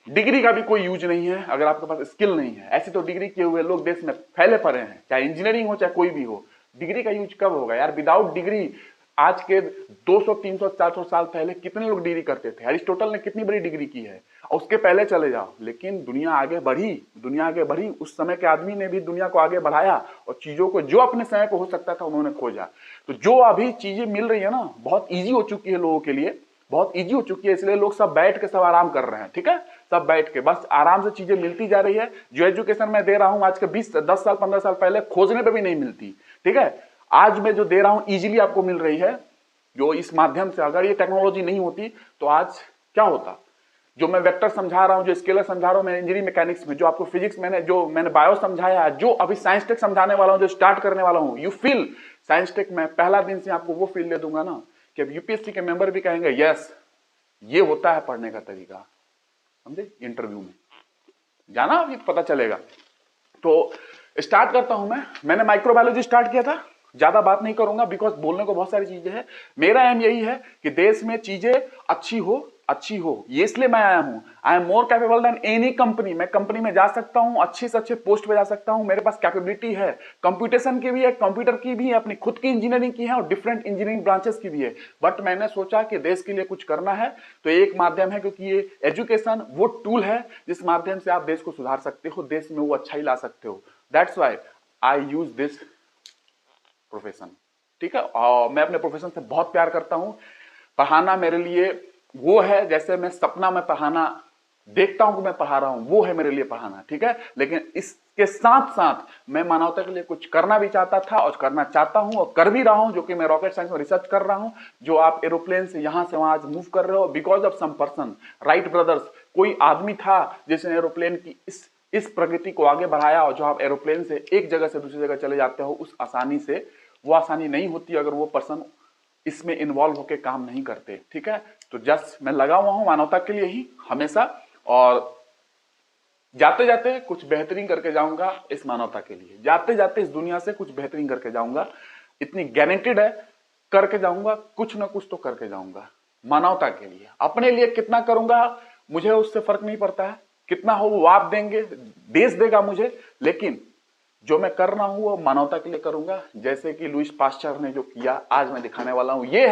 डिग्री का भी कोई यूज नहीं है अगर आपके पास स्किल नहीं है। ऐसे तो डिग्री किए हुए लोग देश में फैले पड़े हैं, चाहे इंजीनियरिंग हो चाहे कोई भी हो। डिग्री का यूज कब होगा यार? विदाउट डिग्री आज के 200, 300, 400 साल पहले कितने लोग डिग्री करते थे? अरिस्टोटल ने कितनी बड़ी डिग्री की है, और उसके पहले चले जाओ। लेकिन दुनिया आगे बढ़ी, दुनिया आगे बढ़ी, उस समय के आदमी ने भी दुनिया को आगे बढ़ाया और चीजों को जो अपने समय पे हो सकता था उन्होंने खोजा। तो जो अभी चीजें मिल रही है ना, बहुत ईजी हो चुकी है लोगों के लिए, बहुत ईजी हो चुकी है, इसलिए लोग सब बैठ के सब आराम कर रहे हैं। ठीक है, सब बैठ के बस आराम से चीजें मिलती जा रही है। जो एजुकेशन मैं दे रहा हूं आज के 20, 10 साल, 15 साल पहले खोजने पे भी नहीं मिलती। ठीक है, आज मैं जो दे रहा हूं इजीली आपको मिल रही है, जो इस माध्यम से, अगर ये टेक्नोलॉजी नहीं होती तो आज क्या होता? जो मैं वेक्टर समझा रहा हूं, जो स्केलर समझा रहा हूं मैं इंजीनियरिंग मैकेनिक्स में, जो आपको फिजिक्स मैंने बायो समझाया, जो अभी साइंस टेक समझाने वाला हूं, जो स्टार्ट करने वाला हूं, यू फील साइंस टेक में पहला दिन से आपको वो फील दे दूंगा ना कि अब यूपीएससी के मेंबर भी कहेंगे यस, ये होता है पढ़ने का तरीका। समझे? इंटरव्यू में जाना अभी पता चलेगा। तो स्टार्ट करता हूं मैंने माइक्रोबायोलॉजी स्टार्ट किया था, ज्यादा बात नहीं करूंगा बिकॉज बोलने को बहुत सारी चीजें हैं। मेरा एम यही है कि देश में चीजें अच्छी हो, ये इसलिए मैं आया हूं। I am more capable than any company. मैं कंपनी में जा सकता हूं, अच्छे से अच्छे पोस्ट पे जा सकता हूं, मेरे पास कैपेबिलिटी है, कंप्यूटेशन की भी है, कंप्यूटर की भी है, अपनी खुद की इंजीनियरिंग की है और डिफरेंट इंजीनियरिंग ब्रांचेस की भी है। बट मैंने सोचा कि देश के लिए कुछ करना है, तो एक माध्यम है, क्योंकि ये एजुकेशन वो टूल है जिस माध्यम से आप देश को सुधार सकते हो, देश में वो अच्छाई ला सकते हो। That's why I use this profession. ठीक है, और मैं अपने प्रोफेशन से बहुत प्यार करता हूं। पढ़ाना मेरे लिए वो है जैसे मैं सपना में पढ़ाना देखता हूं कि मैं पढ़ा रहा हूं, वो है मेरे लिए पढ़ाना। ठीक है, लेकिन इसके साथ साथ मैं मानवता के लिए कुछ करना भी चाहता था और करना चाहता हूं और कर भी रहा हूं, जो कि मैं रॉकेट साइंस में रिसर्च कर रहा हूं। जो आप एरोप्लेन से यहां से वहां आज मूव कर रहे हो because of some person, Wright brothers, कोई आदमी था जिसने एरोप्लेन की इस प्रगति को आगे बढ़ाया। और जो आप एरोप्लेन से एक जगह से दूसरी जगह चले जाते हो उस आसानी से, वो आसानी नहीं होती अगर वो पर्सन इसमें इन्वॉल्व होकर काम नहीं करते। ठीक है, तो जस्ट मैं लगा हुआ हूं मानवता के लिए ही हमेशा, और जाते जाते कुछ बेहतरीन करके जाऊंगा इस मानवता के लिए, जाते जाते इस दुनिया से कुछ बेहतरीन करके जाऊंगा, इतनी गारंटेड है, करके जाऊंगा, कुछ ना कुछ तो करके जाऊंगा मानवता के लिए। अपने लिए कितना करूंगा मुझे उससे फर्क नहीं पड़ता है, कितना हो वो आप देंगे, देश देगा मुझे, लेकिन जो मैं कर रहा हूं वो मानवता के लिए करूंगा। जैसे कि लुईस पास्चर ने जो किया आज मैं दिखाने वाला हूं। ये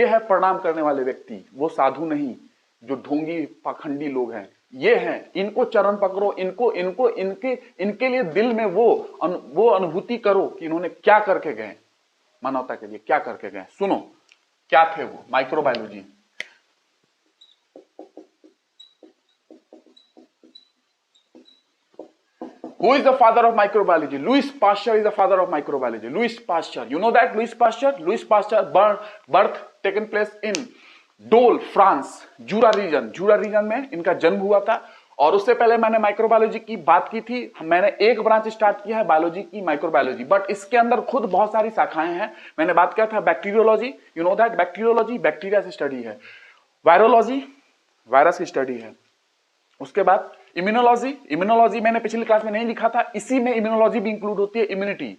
है प्रणाम करने वाले व्यक्ति, वो साधु नहीं जो ढोंगी पाखंडी लोग हैं, ये हैं, इनको चरण पकड़ो, इनके लिए दिल में वो अनुभूति करो कि इन्होंने क्या करके गए, मानवता के लिए क्या करके गए। सुनो क्या थे वो। Microbiology, who is the father of microbiology? Louis Pasteur is the father of microbiology. Louis Pasteur, you know that Louis Pasteur? Louis Pasteur birth taken place in डोल, फ्रांस, जूरा रीजन में इनका जन्म हुआ था। और उससे पहले मैंने माइक्रोबायोलॉजी की बात की थी, मैंने एक ब्रांच स्टार्ट किया है बायोलॉजी की, माइक्रोबायोलॉजी, बट इसके अंदर खुद बहुत सारी शाखाएं हैं। मैंने बात किया था bacteriology, you know that bacteriology bacteria से स्टडी है, वायरोलॉजी वायरस की स्टडी है। उसके बाद इम्यूनोलॉजी मैंने पिछली क्लास में नहीं लिखा था, इसी में इम्यूनोलॉजी भी इंक्लूड होती है, इम्यूनिटी।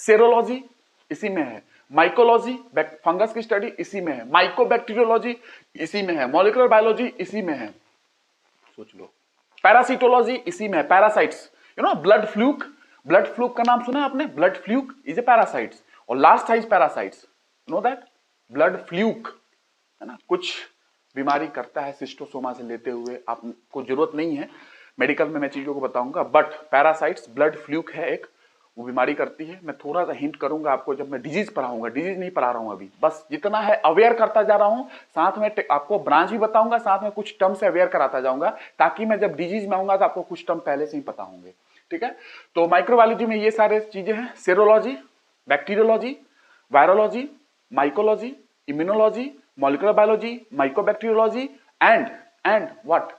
सेरोलॉजी इसी में है, माइकोलॉजी फंगस की स्टडी इसी में है, माइकोबैक्टीरियोलॉजी इसी में है, मॉलिक्यूलर बायोलॉजी इसी में है, सोच लो। पैरासिटोलॉजी इसी में है, parasites, you know blood fluke का नाम सुना है आपने? Blood fluke is a parasites, और last size parasites, know that blood fluke, है ना, कुछ बीमारी करता है सिस्टोसोमा से लेते हुए, आपको जरूरत नहीं है मेडिकल में मैं चीजों को बताऊंगा, बट पैरासाइट्स, ब्लड फ्लूक है एक, वो बीमारी करती है। मैं थोड़ा सा हिंट करूंगा आपको जब मैं डिजीज पढ़ाऊंगा, डिजीज नहीं पढ़ा रहा हूं अभी, बस जितना है अवेयर करता जा रहा हूं, साथ में आपको ब्रांच भी बताऊंगा, साथ में कुछ टर्म से अवेयर कराता जाऊंगा, ताकि मैं जब डिजीज में आऊंगा तो आपको कुछ टर्म पहले से ही पता होंगे। ठीक है, तो माइक्रोबायोलॉजी में ये सारे चीजें हैं, serology, bacteriology, virology, mycology, immunology, molecular biology, microbacteriology and what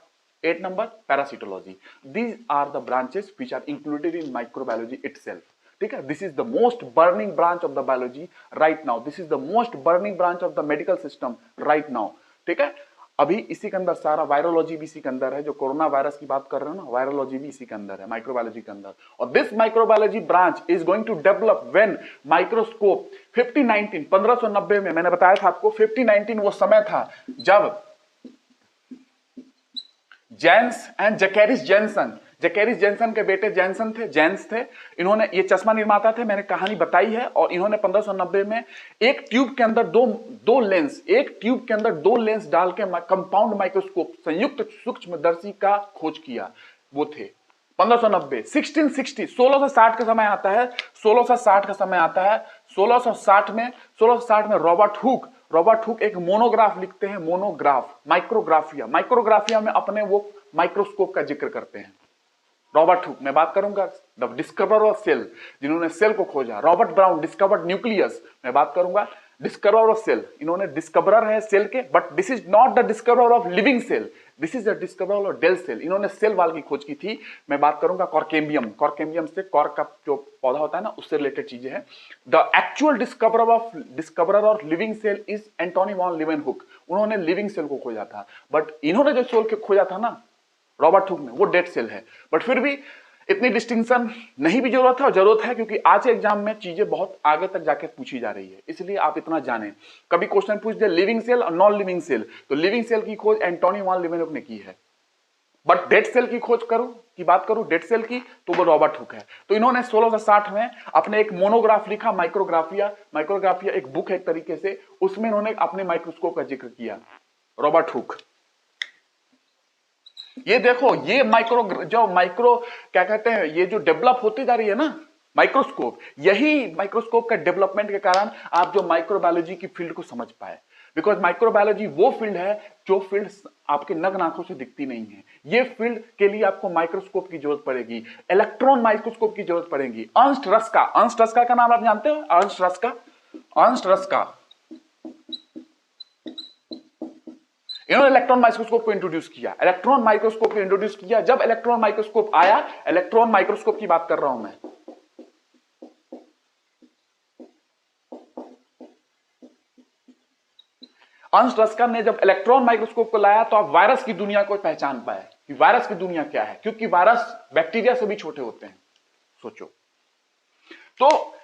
8 number parasitology. These are the branches which are included in microbiology itself. ठीक है, this is the most burning branch of the biology right now. This is the most burning branch of the medical system right now. ठीक है, अभी इसी के अंदर सारा वायरोलॉजी भी इसी के अंदर है, जो कोरोना वायरस की बात कर रहे हो ना, वायरोलॉजी भी इसी के अंदर है, माइक्रोबायोलॉजी के अंदर। और this microbiology branch is going to develop when microscope 1590 में, मैंने बताया था आपको 1519 वो समय था जब जेन्स एंड जैकेरिस जेनसन के बेटे जेन्स थे, इन्होंने, ये चश्मा निर्माता थे, मैंने कहानी बताई है, और इन्होंने 1590 में एक ट्यूब के अंदर दो लेंस डाल के कंपाउंड माइक्रोस्कोप, संयुक्त सूक्ष्मदर्शी का खोज किया। वो थे 1590, 1660 का समय आता है, 1660 का समय आता है। 1660 में रॉबर्ट हुक एक मोनोग्राफ लिखते हैं, माइक्रोग्राफिया में अपने वो माइक्रोस्कोप का जिक्र करते हैं। रॉबर्ट हुक, मैं बात करूंगा द डिस्कवरर ऑफ सेल, जिन्होंने सेल को खोजा। रॉबर्ट ब्राउन डिस्कवर्ड न्यूक्लियस, मैं बात करूंगा डिस्कवरर ऑफ सेल, इन्होंने डिस्कवरर है सेल के, but this is not the discoverer of living cell, this is the discoverer of dead cell, इन्होंने सेल वाल की खोज की थी। मैं बात करूंगा कॉर्केम्बियम से, कॉर्क का जो पौधा होता है ना, उससे रिलेटेड चीजें हैं। The actual discoverer of living cell is Antonie van Leeuwenhoek, उन्होंने लिविंग सेल को खोजा था, बट इन्होंने जो सेल खोजा था ना रॉबर्ट हुक ने, वो डेड सेल है। बट फिर भी इतनी डिस्टिंक्शन नहीं भी जरूरत है, और जरूरत है, क्योंकि आज के एग्जाम में चीजें बहुत आगे तक जाके पूछी जा रही है, इसलिए आप इतना जानें। कभी क्वेश्चन पूछ दे लिविंग सेल और नॉन लिविंग सेल, तो लिविंग सेल की खोज एंटोनी वॉन लीवेनहुक ने की है, बट डेड सेल की खोज की बात करूं डेड सेल की, तो वो रॉबर्ट हुक है। तो इन्होंने 1660 में अपने एक मोनोग्राफ लिखा, माइक्रोग्राफिया एक बुक है एक तरीके से, उसमें इन्होंने अपने माइक्रोस्कोप का जिक्र किया, रॉबर्ट हुक। ये देखो, ये माइक्रो क्या कहते हैं, ये जो डेवलप होती जा रही है ना माइक्रोस्कोप, यही माइक्रोस्कोप का डेवलपमेंट के कारण आप जो माइक्रोबायोलॉजी की फील्ड को समझ पाए, बिकॉज माइक्रोबायोलॉजी वो फील्ड है जो फील्ड आपके नग्न आंखों से दिखती नहीं है। ये फील्ड के लिए आपको माइक्रोस्कोप की जरूरत पड़ेगी, इलेक्ट्रॉन माइक्रोस्कोप की जरूरत पड़ेगी। अर्नस्ट रस्का का नाम आप जानते हो, अर्नस्ट रस्का इन्होंने इलेक्ट्रॉन माइक्रोस्कोप को इंट्रोड्यूस किया। जब इलेक्ट्रॉन माइक्रोस्कोप आया, इलेक्ट्रॉन माइक्रोस्कोप की बात कर रहा हूं मैं, अर्नस्ट रस्का ने जब इलेक्ट्रॉन माइक्रोस्कोप को लाया, तो आप वायरस की दुनिया को पहचान पाए कि वायरस की दुनिया क्या है, क्योंकि वायरस बैक्टीरिया से भी छोटे होते हैं, सोचो। तो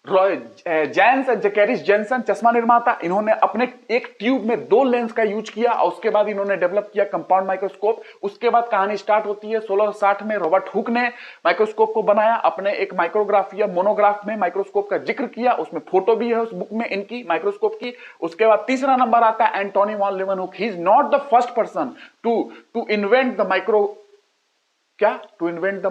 जेन्स एंड जैकेरिस जेनसन चश्मा निर्माता, इन्होंने अपने एक ट्यूब में 2 लेंस का यूज किया, और उसके बाद इन्होंने डेवलप किया कंपाउंड माइक्रोस्कोप। उसके बाद कहानी स्टार्ट होती है 1660 में, रॉबर्ट हुक ने माइक्रोस्कोप को बनाया, अपने एक माइक्रोग्राफिया मोनोग्राफ में माइक्रोस्कोप का जिक्र किया, उसमें फोटो भी है उस बुक में इनकी माइक्रोस्कोप की। उसके बाद तीसरा नंबर आता है Antonie van Leeuwenhoek. He is not the first person to invent the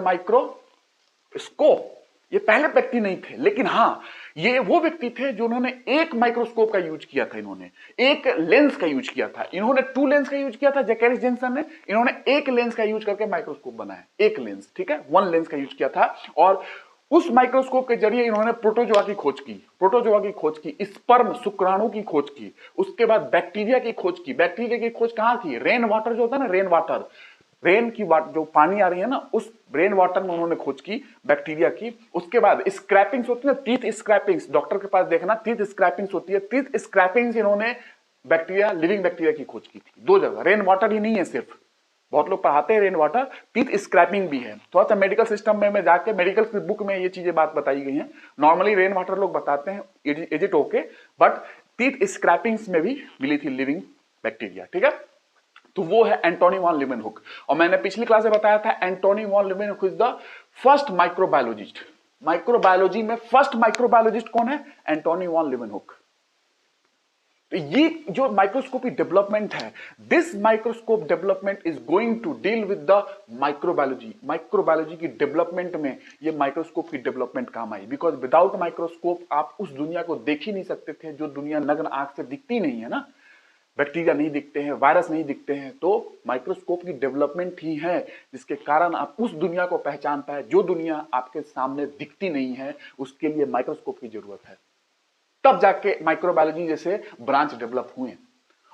microscope, ये पहले व्यक्ति नहीं थे, लेकिन हां ये वो व्यक्ति थे जो उन्होंने एक माइक्रोस्कोप का यूज किया था, इन्होंने एक लेंस का यूज किया था। इन्होंने 2 लेंस का यूज किया था जैकेरिस जेनसन ने, इन्होंने एक लेंस का यूज करके माइक्रोस्कोप बनाया, एक लेंस, ठीक है, 1 लेंस का यूज किया था। और उस माइक्रोस्कोप के जरिए इन्होंने प्रोटोजोआ की खोज की, स्पर्म शुक्राणु की खोज की, उसके बाद बैक्टीरिया की खोज कहां थी, रेन वाटर जो होता है ना, रेन की जो पानी आ रही है ना, उस रेन वाटर में उन्होंने खोज की बैक्टीरिया की। उसके बाद स्क्रैपिंग्स होती है, टीथ स्क्रैपिंग्स, डॉक्टर के पास देखना, टीथ स्क्रैपिंग्स होती है, टीथ स्क्रैपिंग्स इन्होंने लिविंग बैक्टीरिया की खोज की थी 2 जगह। रेन वाटर ही नहीं है सिर्फ, बहुत लोग पढ़ाते हैं रेन वाटर, टीथ स्क्रैपिंग भी है। थोड़ा सा मेडिकल सिस्टम में जाके मेडिकल की बुक में ये चीजें बात बताई गई हैं। नॉर्मली रेन वाटर लोग बताते हैं, is it okay, but teeth scrapings में भी मिली थी लिविंग बैक्टीरिया, ठीक है। तो वो है एंटोनी वॉन लीवेनहुक। और मैंने पिछली क्लास में बताया था Antonie van Leeuwenhoek is the first microbiologist. Microbiology में फर्स्ट माइक्रोबायोलॉजिस्ट कौन है, एंटोनी वॉन लीवेनहुक। तो ये जो माइक्रोस्कोपी डेवलपमेंट है, this microscope development is going to deal with the microbiology. Microbiology की डेवलपमेंट में ये माइक्रोस्कोप की डेवलपमेंट काम आई, बिकॉज विदाउट माइक्रोस्कोप आप उस दुनिया को देख ही नहीं सकते थे जो दुनिया नग्न आंख से दिखती नहीं है ना। बैक्टीरिया नहीं दिखते हैं, वायरस नहीं दिखते हैं, तो माइक्रोस्कोप की डेवलपमेंट ही है जिसके कारण आप उस दुनिया को पहचान पाए जो दुनिया आपके सामने दिखती नहीं है। उसके लिए माइक्रोस्कोप की जरूरत है, तब जाके माइक्रोबायोलॉजी जैसे ब्रांच डेवलप हुए।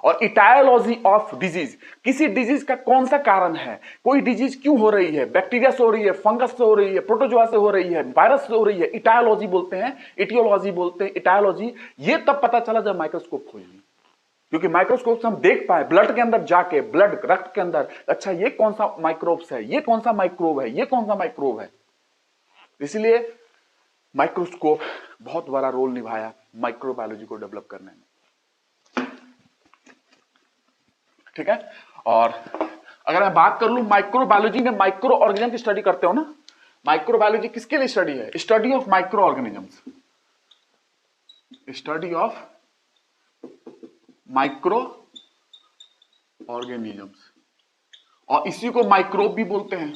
और इटायोलॉजी ऑफ डिजीज, किसी डिजीज का कौन सा कारण है, कोई डिजीज क्यों हो रही है, बैक्टीरिया से हो रही है, फंगस से हो रही है, प्रोटोजोआ से हो रही है, वायरस से हो रही है, इटायोलॉजी बोलते हैं, इटियोलॉजी बोलते हैं, इटायोलॉजी। ये तब पता चला जब माइक्रोस्कोप खोली, क्योंकि माइक्रोस्कोप से हम देख पाए ब्लड के अंदर जाके, ब्लड रक्त के अंदर, अच्छा ये कौन सा माइक्रोब्स है, ये कौन सा माइक्रोब है, ये कौन सा माइक्रोब है। इसलिए माइक्रोस्कोप बहुत बड़ा रोल निभाया माइक्रोबायोलॉजी को डेवलप करने में, ठीक है। और अगर मैं बात कर लूं माइक्रोबायोलॉजी में, माइक्रो ऑर्गेनिज्म की स्टडी करते हो ना, माइक्रोबायोलॉजी किसके लिए स्टडी है? Study of micro organisms, study of micro organisms, और इसी को माइक्रोब भी बोलते हैं,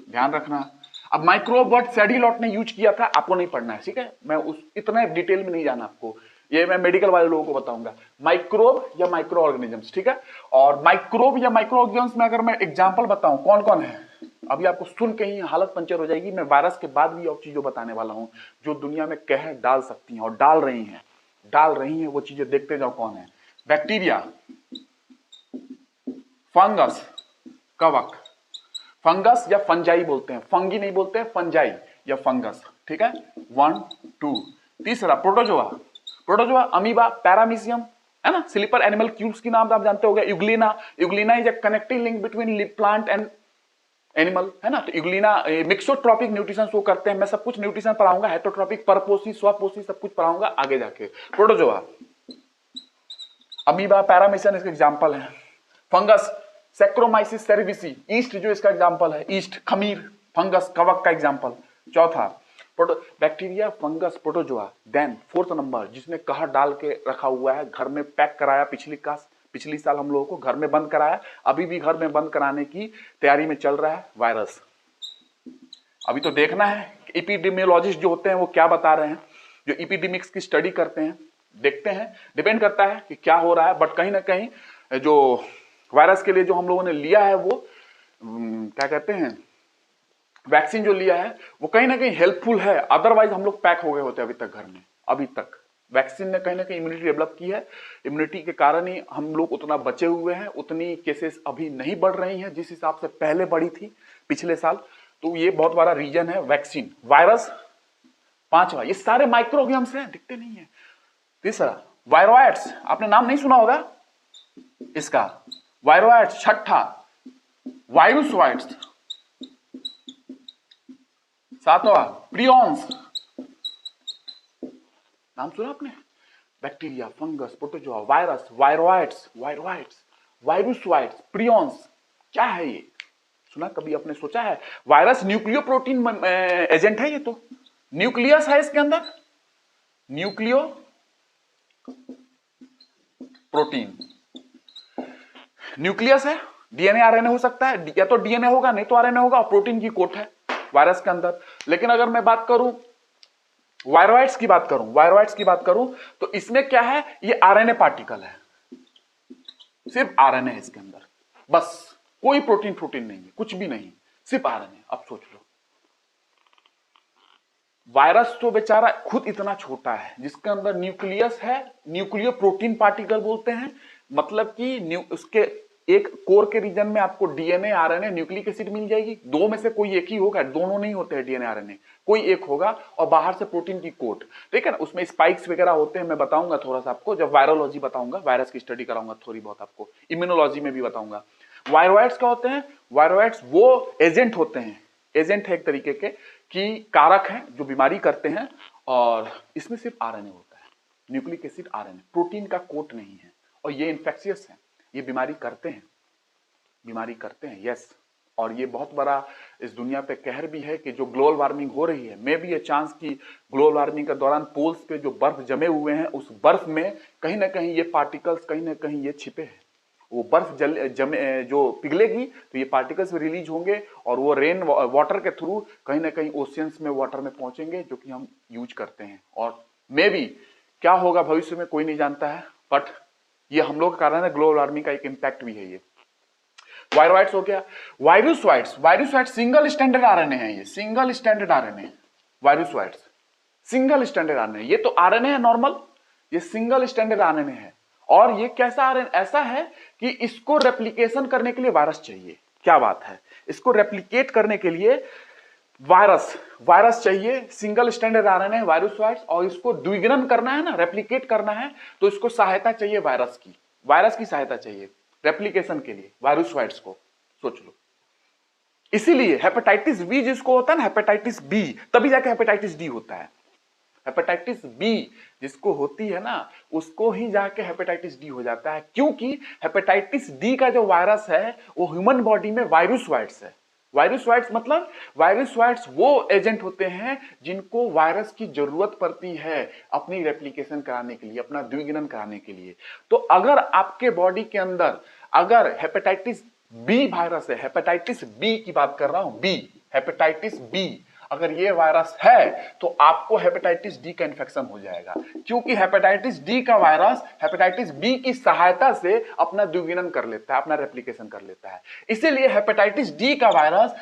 ध्यान रखना। अब माइक्रोब वर्ड सैडी लॉट ने यूज किया था, आपको नहीं पढ़ना है, ठीक है। मैं उस इतने डिटेल में नहीं जाना आपको, ये मैं मेडिकल वाले लोगों को बताऊंगा, माइक्रोब या माइक्रो ऑर्गेनिजम्स, ठीक है। और माइक्रोब या माइक्रो ऑर्गेनिजम्स में अगर मैं एग्जांपल बताऊं कौन कौन है, अभी आपको सुन के ही हालत पंचर हो जाएगी। मैं वायरस के बाद भी और चीजों बताने वाला हूं जो दुनिया में कहर डाल सकती हैं और डाल रही हैं वो चीजें, देखते जाओ कौन है। बैक्टीरिया, फंगस, कवक, फंगस या फंजाई बोलते हैं, फंगी नहीं बोलते हैं, फंजाई या फंगस, ठीक है। 1 2। तीसरा प्रोटोजोआ, प्रोटोजोआ अमीबा, पैरामीशियम, है ना। स्लीपर एनिमल क्यूब्स की नाम आप जानते होंगे। Euglena, Euglena is a connecting link between plant and animal, है ना। तो यूग्लिना मिक्सोट्रॉपिक न्यूट्रिशन शो करते हैं। मैं सब कुछ न्यूट्रिशन पढ़ाऊंगा, हेटरोट्रॉपिक, परपोषी, स्वपोषी, सब कुछ पढ़ाऊंगा आगे जाके। प्रोटोजोआ, अमीबा, पैरामीशियम इसके एग्जांपल है। फंगस, सैक्रोमाइसिस सेरेविसी, ईस्ट जो इसका एग्जांपल है, ईस्ट, खमीर, फंगस, कवक का एग्जांपल। चौथा bacteria, fungus, protozoa. Then fourth number जिसने कहर डाल के रखा हुआ है, घर में पैक कराया, पिछली साल हम लोगों को घर में बंद कराया, अभी भी घर में बंद कराने की तैयारी में चल रहा है, वायरस। अभी तो देखना है एपिडेमियोलॉजिस्ट जो होते हैं वो क्या बता रहे हैं, जो एपिडेमिक्स की स्टडी करते हैं, देखते हैं, डिपेंड करता है कि क्या हो रहा है। बट कहीं ना कहीं जो वायरस के लिए जो हम लोगों ने लिया है वो क्या कहते हैं, वैक्सीन जो लिया है वो कहीं ना कहीं हेल्पफुल है, अदरवाइज हम लोग पैक हो गए होते अभी तक घर में। अभी तक वैक्सीन ने कहीं ना कहीं इम्यूनिटी डेवलप की है, इम्यूनिटी के कारण ही हम लोग उतना बचे हुए हैं, उतनी केसेस अभी नहीं बढ़ रही हैं जिस हिसाब से पहले बढ़ी थी पिछले साल। तो ये बहुत बड़ा रीजन है वैक्सीन। वायरस पांचवा, ये सारे माइक्रो ऑर्गेनिजम्स हैं, दिखते नहीं है। तीसरा वायरोइड्स, आपने नाम नहीं सुना होगा इसका, वायरोइड्स। छठा वायरुसॉइड्स। सातवां प्रियॉन्स, नाम सुना आपने? Bacteria, fungus, protozoa, virus, viroids, virusoids, prions. क्या है ये, सुना कभी आपने, सोचा है? वायरस न्यूक्लियो प्रोटीन एजेंट है, ये तो न्यूक्लियस है इसके अंदर, न्यूक्लियो प्रोटीन, न्यूक्लियस है, डीएनए आरएनए हो सकता है, या तो डीएनए होगा नहीं तो आरएनए होगा, और प्रोटीन की कोट है वायरस के अंदर। लेकिन अगर मैं बात करूं वायरोइड्स की बात करूं तो इसमें क्या है, ये आरएनए पार्टिकल है, सिर्फ आरएनए है इसके अंदर, बस कोई प्रोटीन नहीं है, कुछ भी नहीं, सिर्फ आरएनए। अब सोच लो, वायरस तो बेचारा खुद इतना छोटा है जिसके अंदर न्यूक्लियस है, न्यूक्लियो प्रोटीन पार्टिकल बोलते हैं, मतलब कि उसके एक कोर के रीजन में आपको डीएनए, आरएनए, न्यूक्लिक एसिड मिल जाएगी, दो में से कोई एक ही होगा, दोनों नहीं होते हैं डीएनए आरएनए, कोई एक होगा, और बाहर से प्रोटीन की कोट, ठीक है ना। उसमें स्पाइक्स वगैरह होते हैं, मैं बताऊंगा थोड़ा सा आपको जब वायरोलॉजी बताऊंगा, वायरस की स्टडी कराऊंगा थोड़ी बहुत आपको, इम्यूनोलॉजी में भी बताऊंगा। वायरोइड्स क्या होते हैं? वायरोइड्स वो एजेंट होते हैं, एजेंट है एक तरीके के कि कारक हैं जो बीमारी करते हैं, और इसमें सिर्फ आरएनए होता है, न्यूक्लिक एसिड, आरएनए, प्रोटीन का कोट नहीं है, और ये इन्फेक्शियस है, ये बीमारी करते हैं, यस। और ये बहुत बड़ा इस दुनिया पे कहर भी है कि जो ग्लोबल वार्मिंग हो रही है, मे बी ये चांस कि ग्लोबल वार्मिंग के दौरान पोल्स पे जो बर्फ जमे हुए हैं, उस बर्फ में कहीं ना कहीं ये पार्टिकल्स कहीं ना कहीं ये छिपे हैं। वो बर्फ जमे जो पिघलेगी तो ये पार्टिकल्स रिलीज होंगे और वो रेन वाटर के थ्रू कहीं ना कहीं ओशियंस में वाटर में पहुंचेंगे, जो कि हम यूज करते हैं। और मे बी क्या होगा भविष्य में कोई नहीं जानता है, बट ये हम लोग का कारण है, ग्लोबल वार्मिंग का एक इम्पैक्ट भी है ये। वायरोइड्स हो गया, virusoids. Virusoids single standard RNA है, ये single standard RNA. Virusoids single standard RNA, ये तो आरएनए है नॉर्मल, ये सिंगल स्टैंडर्ड आरएनए है। और ये कैसा आरएनए, ऐसा है कि इसको रेप्लिकेशन करने के लिए वायरस चाहिए। क्या बात है, इसको रेप्लिकेट करने के लिए वायरस चाहिए। सिंगल स्टैंडर्ड आरएनए वायरुसवाइड्स, और इसको द्विगुणन करना है ना, रेप्लिकेट करना है, तो इसको सहायता चाहिए वायरस की सहायता चाहिए रेप्लिकेशन के लिए वायरुसवाइड्स को। सोच लो, इसीलिए हेपेटाइटिस बी जिसको होता है ना, हेपेटाइटिस बी, तभी जाके हेपेटाइटिस डी होता है। हेपेटाइटिस बी जिसको होती है ना, उसको ही जाके हेपेटाइटिस डी हो जाता है, क्योंकि हेपेटाइटिस डी का जो वायरस है वो ह्यूमन बॉडी में वायरुसवाइड्स है। वायरुसवाइड्स मतलब वायरुसवाइड्स वो एजेंट होते हैं जिनको वायरस की जरूरत पड़ती है अपनी रेप्लिकेशन कराने के लिए, अपना द्विगुणन कराने के लिए। तो अगर आपके बॉडी के अंदर अगर हेपेटाइटिस बी वायरस है, हेपेटाइटिस बी की बात कर रहा हूं, बी, हेपेटाइटिस बी, अगर ये वायरस है तो आपको हेपेटाइटिस डी का इन्फेक्शन हो जाएगा, क्योंकि हेपेटाइटिस डी का वायरस हेपेटाइटिस बी की सहायता से अपना द्विगुणन कर लेता है, अपना रेप्लिकेशन कर लेता है। इसीलिए हेपेटाइटिस डी का वायरस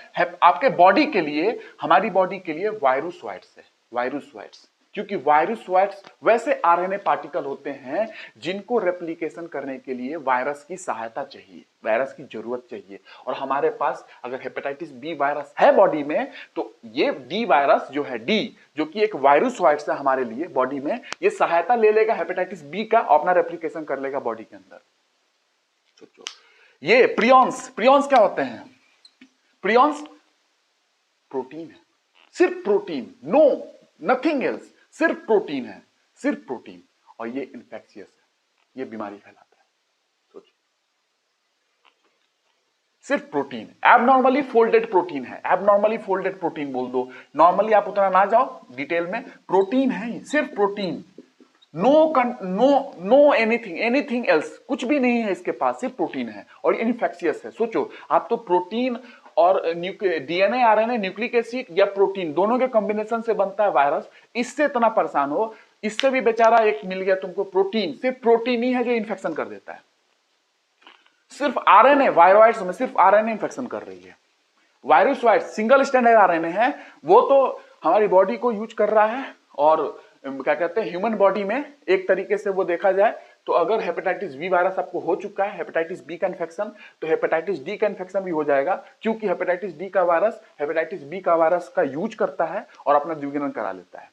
आपके बॉडी के लिए, हमारी बॉडी के लिए वायरुसवाइड्स है, वायरुसवाइड्स। क्योंकि वायरुसवाइड्स वैसे आरएनए पार्टिकल होते हैं जिनको रेप्लिकेशन करने के लिए वायरस की सहायता चाहिए, वायरस की जरूरत चाहिए। और हमारे पास अगर हेपेटाइटिस बी वायरस है बॉडी में, तो ये डी वायरस जो है, डी जो कि एक वायरुसवाइड्स है हमारे लिए बॉडी में, ये सहायता ले लेगा हेपेटाइटिस बी का, अपना रेप्लिकेशन कर लेगा बॉडी के अंदर। सोचो, ये प्रियॉन्स, प्रियॉन्स क्या होते हैं? प्रियॉन्स प्रोटीन है, सिर्फ प्रोटीन, नो नथिंग एल्स, सिर्फ प्रोटीन है, सिर्फ प्रोटीन। और ये इन्फेक्शियस है, ये बीमारी फैलाता है। सोचो, सिर्फ प्रोटीन, एबनॉर्मली फोल्डेड प्रोटीन है, एबनॉर्मली फोल्डेड प्रोटीन बोल दो, नॉर्मली आप उतना ना जाओ डिटेल में, प्रोटीन है, सिर्फ प्रोटीन, नो एनीथिंग एल्स, कुछ भी नहीं है इसके पास, सिर्फ प्रोटीन है और इन्फेक्शियस है। सोचो, आप तो प्रोटीन और डीएनए आरएनए न्यूक्लिक एसिड या प्रोटीन दोनों के कॉम्बिनेशन से बनता है वायरस, इससे इतना परेशान हो, इससे भी बेचारा एक मिल गया तुमको प्रोटीन, सिर्फ प्रोटीन ही है जो इन्फेक्शन कर देता है। सिर्फ आरएनए, वायरोइड्स में सिर्फ आरएनए इन्फेक्शन कर रही है। वायरुसवाइड्स सिंगल स्टैंडर्ड आरएनए है, वो तो हमारी बॉडी को यूज कर रहा है। और क्या कहते हैं, ह्यूमन बॉडी में एक तरीके से वो देखा जाए तो अगर हेपेटाइटिस बी वायरस आपको हो चुका है, हेपेटाइटिस बी का इन्फेक्शन, तो हेपेटाइटिस डी का इन्फेक्शन भी हो जाएगा, क्योंकि हेपेटाइटिस डी का वायरस हेपेटाइटिस बी का वायरस का यूज करता है और अपना द्विगुणन करा लेता है।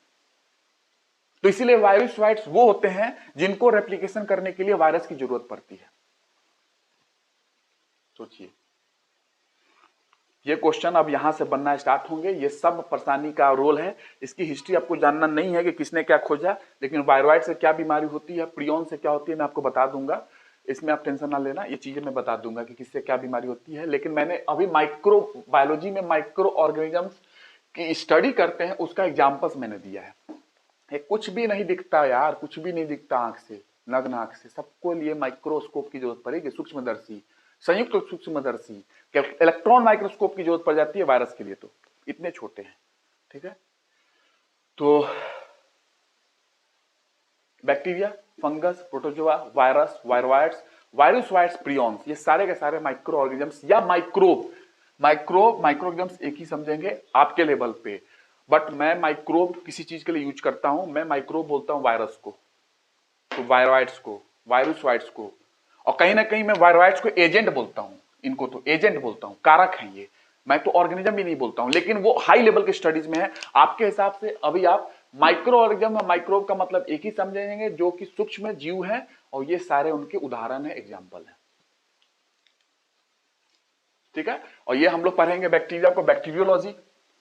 तो इसीलिए वायरुसवाइड्स वो होते हैं जिनको रेप्लिकेशन करने के लिए वायरस की जरूरत पड़ती है। सोचिए, ये क्वेश्चन अब यहां से बनना स्टार्ट होंगे, ये सब परेशानी का रोल है। इसकी हिस्ट्री आपको जानना नहीं है कि किसने क्या खोजा, लेकिन वायरॉइड से क्या बीमारी होती है, प्रियॉन से क्या होती है, मैं आपको बता दूंगा, इसमें आप टेंशन ना लेना, ये चीजें मैं बता दूंगा कि किससे क्या बीमारी होती है। लेकिन मैंने अभी माइक्रो बायोलॉजी में माइक्रो ऑर्गेनिजम्स की स्टडी करते हैं, उसका एग्जाम्पल्स मैंने दिया है। कुछ भी नहीं दिखता यार, कुछ भी नहीं दिखता आंख से, नग्न आंख से, सबको लिए माइक्रोस्कोप की जरूरत पड़ेगी, सूक्ष्मदर्शी, संयुक्त सूक्ष्मदर्शी, इलेक्ट्रॉन माइक्रोस्कोप की जरूरत पड़ जाती है वायरस के लिए, तो इतने छोटे हैं। ठीक है, तो bacteria, fungus, protozoa, virus, viroids, virusoids, prions, ये सारे के सारे माइक्रो ऑर्गेनिजम्स या माइक्रोऑर्गेनिजम्स एक ही समझेंगे आपके लेवल पे। बट मैं माइक्रोब किसी चीज के लिए यूज करता हूं, मैं माइक्रोब बोलता हूं वायरस को, तो वायरोइड्स को, वायरुसवाइड्स को, और कहीं ना कहीं मैं वायरोइड्स को एजेंट बोलता हूं, इनको तो एजेंट बोलता हूं, कारक हैं ये, मैं तो ऑर्गेनिज्म भी नहीं बोलता हूं, लेकिन वो हाई लेवल के स्टडीज में है। आपके हिसाब से अभी आप माइक्रो ऑर्गेनिज्म और माइक्रोब का मतलब एक ही समझेंगे, जो कि सूक्ष्म जीव है, और ये सारे उनके उदाहरण है, एग्जाम्पल है। ठीक है, और ये हम लोग पढ़ेंगे बैक्टीरिया को बैक्टीरियोलॉजी,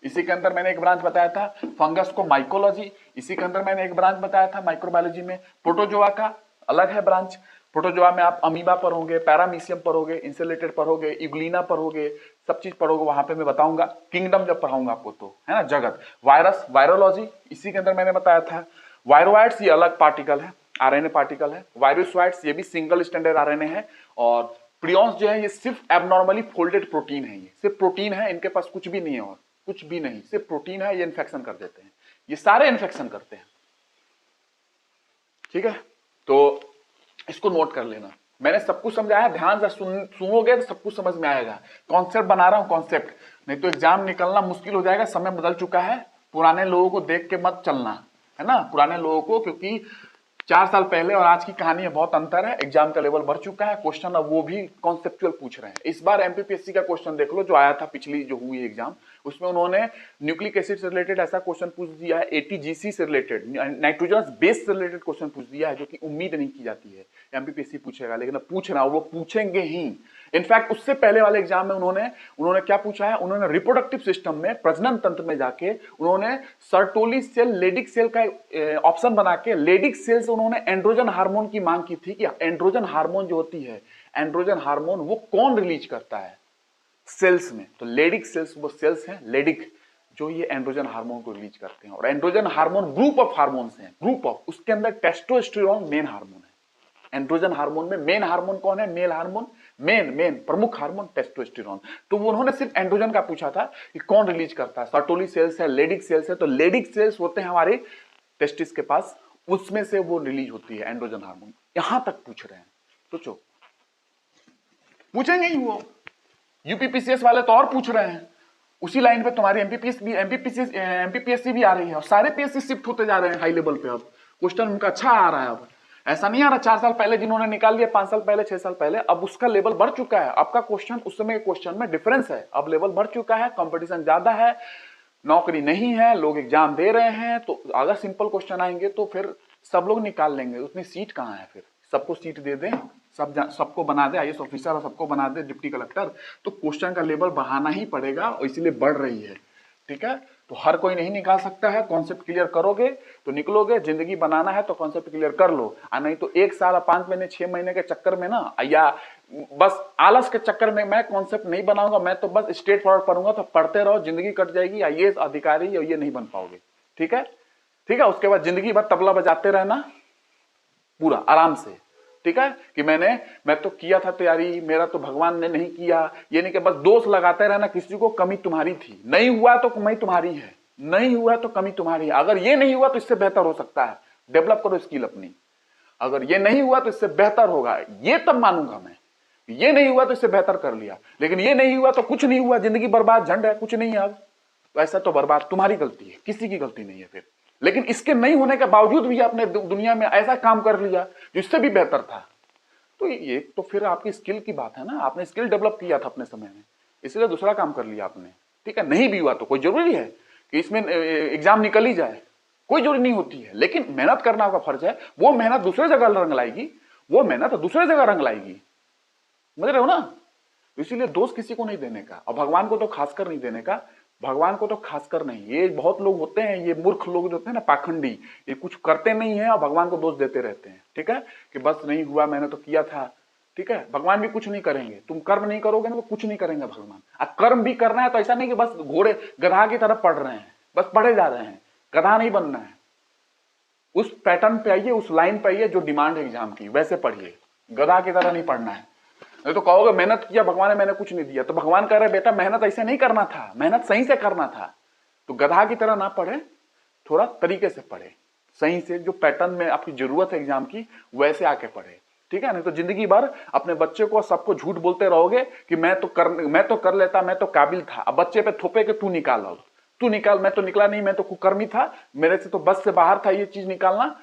इसी के अंदर मैंने एक ब्रांच बताया था, फंगस को माइकोलॉजी, इसी के अंदर मैंने एक ब्रांच बताया था माइक्रोबायोलॉजी में, प्रोटोजोआ का अलग है ब्रांच, प्रोटोजोआ में आप अमीबा पढ़ोगे, पैरामीशियम पढ़ोगे, इंसुलेटेड पढ़ोगे, यूग्लिना पढ़ोगे, सब चीज पढ़ोगे, वहां पे मैं बताऊंगा। किंगडम जब पढ़ाऊंगा आपको तो, है ना, जगत। वायरस, वायरोलॉजी, इसी के अंदर मैंने बताया था। वायरोइड्स ये अलग पार्टिकल है, आरएनए पार्टिकल है। वायरोसॉइड्स ये भी सिंगल स्टैंडर्ड आरएनए है। और प्रियॉन्स जो है ये सिर्फ एबनॉर्मली फोल्डेड प्रोटीन है, ये सिर्फ प्रोटीन है, इनके पास कुछ भी नहीं है, और कुछ भी नहीं, सिर्फ प्रोटीन है। ये इन्फेक्शन कर देते हैं, ये सारे इन्फेक्शन करते हैं, ठीक है। तो इसको नोट कर लेना, मैंने सब कुछ समझाया, ध्यान से सुनोगे तो सब कुछ समझ में आएगा। कॉन्सेप्ट बना रहा हूं, कॉन्सेप्ट, नहीं तो एग्जाम निकलना मुश्किल हो जाएगा। समय बदल चुका है, पुराने लोगों को देख के मत चलना, है ना, पुराने लोगों को, क्योंकि 4 साल पहले और आज की कहानी में बहुत अंतर है। एग्जाम का लेवल बढ़ चुका है, क्वेश्चन अब वो भी कॉन्सेप्चुअल पूछ रहे हैं। इस बार एमपीपीएससी का क्वेश्चन देख लो जो आया था पिछली जो हुई एग्जाम, उसमें उन्होंने न्यूक्लिक एसिड से रिलेटेड ऐसा क्वेश्चन पूछ दिया है, एटीजीसी से रिलेटेड, नाइट्रोजन बेस से रिलेटेड क्वेश्चन पूछ दिया है, जो कि उम्मीद नहीं की जाती है एमपीपीएससी पूछेगा, लेकिन अब पूछ रहा, वो पूछेंगे ही। इनफैक्ट उससे पहले वाले एग्जाम में उन्होंने क्या पूछा है, उन्होंने रिप्रोडक्टिव सिस्टम में, प्रजनन तंत्र में जाके उन्होंने सर्टोली सेल, लेडिक सेल का ऑप्शन बना के लेडिक सेल से उन्होंने एंड्रोजन हार्मोन की मांग की थी कि एंड्रोजन हार्मोन जो होती है, एंड्रोजन हार्मोन वो कौन रिलीज करता है सेल्स में। तो लेडिक सेल्स वो सेल्स हैं लेडिक, जो ये एंड्रोजन हार्मोन को रिलीज करते हैं। और androgen hormone group of hormones हैं, ग्रुप ऑफ, उसके अंदर टेस्टोस्टेरोन मेन हार्मोन है। एंड्रोजन हार्मोन में मेन हार्मोन कौन है, मेल हार्मोन, मेन प्रमुख हार्मोन टेस्टोस्टेरोन। तो उन्होंने सिर्फ एंड्रोजन का पूछा था कि कौन रिलीज करता है, सर्टोली सेल्स है, लेडिक सेल्स है। तो लेडिक सेल्स होते हैं हमारे टेस्टिस के पास, उसमें से वो रिलीज होती है एंड्रोजन हार्मोन। यहां तक पूछ रहे हैं, सोचो, पूछेंगे ही वो। यूपीपीसीएस वाले तो और पूछ रहे हैं, उसी लाइन पे तुम्हारी एमपीपीएससी भी आ रही है, और सारे पीएससी शिफ्ट होते जा रहे हैं हाई लेवल पे। अब क्वेश्चन उनका अच्छा आ रहा है, अब ऐसा नहीं आ रहा 4 साल पहले जिन्होंने निकाल लिया, 5 साल पहले, 6 साल पहले, अब उसका लेवल बढ़ चुका है। आपका क्वेश्चन उस समय के क्वेश्चन में डिफरेंस है, अब लेवल बढ़ चुका है, कंपटीशन ज्यादा है, नौकरी नहीं है, लोग एग्जाम दे रहे हैं। तो अगर सिंपल क्वेश्चन आएंगे तो फिर सब लोग निकाल लेंगे, उतनी सीट कहाँ है, फिर सबको सीट दे दें, सबको बना दे आईएएस ऑफिसर और सबको बना दे डिप्टी कलेक्टर, तो क्वेश्चन का लेवल बढ़ाना ही पड़ेगा, और इसीलिए बढ़ रही है, ठीक है। तो हर कोई नहीं निकाल सकता है, कॉन्सेप्ट क्लियर करोगे तो निकलोगे, जिंदगी बनाना है तो कॉन्सेप्ट क्लियर कर लो, और नहीं तो 1 साल 5 महीने 6 महीने के चक्कर में ना, या बस आलस के चक्कर में मैं कॉन्सेप्ट नहीं बनाऊंगा, मैं तो बस स्ट्रेट फॉरवर्ड पढ़ूंगा, तो पढ़ते रहो, जिंदगी कट जाएगी, आईएएस अधिकारी और ये नहीं बन पाओगे, ठीक है, ठीक है। उसके बाद जिंदगी भर तबला बजाते रहना पूरा आराम से, ठीक है, कि मैं तो किया था तैयारी, मेरा तो भगवान ने नहीं किया, ये नहीं कि बस दोष लगाते रहना किसी को, कमी तुम्हारी थी, नहीं हुआ तो कमी तुम्हारी है, नहीं हुआ तो कमी तुम्हारी है। अगर ये नहीं हुआ तो इससे बेहतर हो सकता है, डेवलप करो स्किल अपनी। अगर ये नहीं हुआ तो इससे बेहतर होगा, ये तब मानूंगा मैं। ये नहीं हुआ तो इससे बेहतर कर लिया, लेकिन ये नहीं हुआ तो कुछ नहीं हुआ, जिंदगी बर्बाद, झंड है, कुछ नहीं है अब, ऐसा तो बर्बाद तुम्हारी गलती है, किसी की गलती नहीं है फिर। लेकिन इसके नहीं होने के बावजूद भी आपने दुनिया में ऐसा काम कर लिया जिससे भी बेहतर था, तो ये तो फिर आपकी स्किल की बात है ना, आपने स्किल डेवलप किया था अपने समय में, इसलिए दूसरा काम कर लिया आपने, ठीक है। नहीं भी हुआ तो कोई जरूरी है कि इसमें एग्जाम निकल ही जाए, कोई जरूरी नहीं होती है, लेकिन मेहनत करना आपका फर्ज है। वो मेहनत दूसरे जगह रंग लाएगी, वो मेहनत दूसरे जगह रंग लाएगी, समझ रहे हो ना। इसीलिए दोष किसी को नहीं देने का, और भगवान को तो खासकर नहीं देने का, भगवान को तो खासकर नहीं। ये बहुत लोग होते हैं, ये मूर्ख लोग जो होते हैं ना, पाखंडी, ये कुछ करते नहीं है और भगवान को दोष देते रहते हैं, ठीक है, कि बस नहीं हुआ, मैंने तो किया था, ठीक है। भगवान भी कुछ नहीं करेंगे, तुम कर्म नहीं करोगे ना तो कुछ नहीं करेंगे भगवान। अब कर्म भी करना है तो ऐसा नहीं कि बस घोड़े गधा की तरफ पढ़ रहे हैं, बस पढ़े जा रहे हैं, गधा नहीं बनना है। उस पैटर्न पे आइए, उस लाइन पे आइए जो डिमांड है एग्जाम की, वैसे पढ़िए, गधा की तरह नहीं पढ़ना है। नहीं तो कहोगे मेहनत किया भगवान ने, मैंने कुछ नहीं दिया, तो भगवान कह रहे बेटा मेहनत ऐसे नहीं करना था, मेहनत सही से करना था। तो गधा की तरह ना पढ़े, थोड़ा तरीके से पढ़े, सही से, जो पैटर्न में आपकी जरूरत है एग्जाम की वैसे आके पढ़े, ठीक है। नहीं तो जिंदगी भर अपने बच्चे को सबको झूठ बोलते रहोगे कि मैं तो कर लेता, मैं तो काबिल था। अब बच्चे पे थोपे कि तू निकाल, अब तू निकाल, मैं तो निकला नहीं, मैं तो कुकर्मी था, मेरे से तो बस से बाहर था ये चीज निकालना।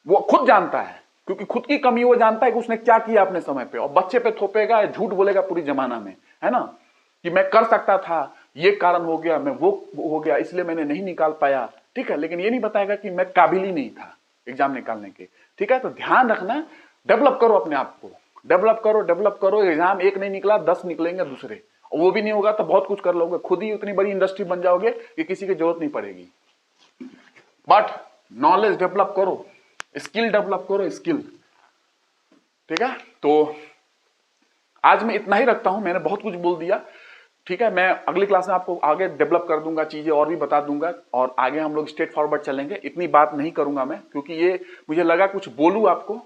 वो खुद जानता है, क्योंकि खुद की कमी वो जानता है कि उसने क्या किया अपने समय पे, और बच्चे पे थोपेगा, झूठ बोलेगा पूरी जमाना में, है ना, कि मैं कर सकता था, ये कारण हो गया, मैं वो हो गया, इसलिए मैंने नहीं निकाल पाया, ठीक है। लेकिन ये नहीं बताएगा कि मैं काबिल ही नहीं था एग्जाम निकालने के, ठीक है। तो ध्यान रखना, डेवलप करो अपने आप को, डेवलप करो, डेवलप करो। एग्जाम एक नहीं निकला, 10 निकलेंगे दूसरे, और वो भी नहीं होगा तो बहुत कुछ कर लोगे, खुद ही उतनी बड़ी इंडस्ट्री बन जाओगे कि किसी की जरूरत नहीं पड़ेगी। बट नॉलेज डेवलप करो, स्किल डेवलप करो, स्किल, ठीक है, तो आज मैं इतना ही रखता हूं, मैंने बहुत कुछ बोल दिया। ठीक है, मैं अगली क्लास में आपको आगे डेवलप कर दूंगा, चीजें और भी बता दूंगा, और आगे हम लोग स्ट्रेट फॉरवर्ड चलेंगे। इतनी बात नहीं करूंगा मैं, क्योंकि ये मुझे लगा कुछ बोलूं आपको,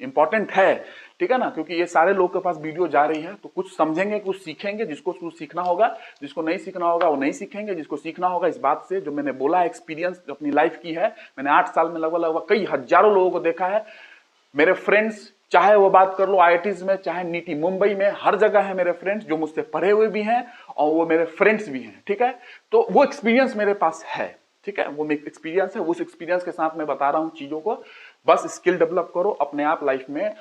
इंपॉर्टेंट है। ठीक है ना, क्योंकि ये सारे लोग के पास वीडियो जा रही है, तो कुछ समझेंगे, कुछ सीखेंगे। जिसको कुछ सीखना होगा, जिसको नहीं सीखना होगा वो नहीं सीखेंगे। जिसको सीखना होगा इस बात से, जो मैंने बोला एक्सपीरियंस अपनी लाइफ की है, मैंने 8 साल में लगभग लगभग कई हजारों लोगों को देखा है। मेरे फ्रेंड्स, चाहे वो बात कर लो आईआईटीज में, चाहे नीति मुंबई में, हर जगह है मेरे फ्रेंड्स जो मुझसे पढ़े हुए भी हैं और वो मेरे फ्रेंड्स भी हैं। ठीक है, तो वो एक्सपीरियंस मेरे पास है। ठीक है, वो मेरा एक्सपीरियंस है, उस एक्सपीरियंस के साथ मैं बता रहा हूं चीजों को। बस स्किल डेवलप करो, अपने आप लाइफ में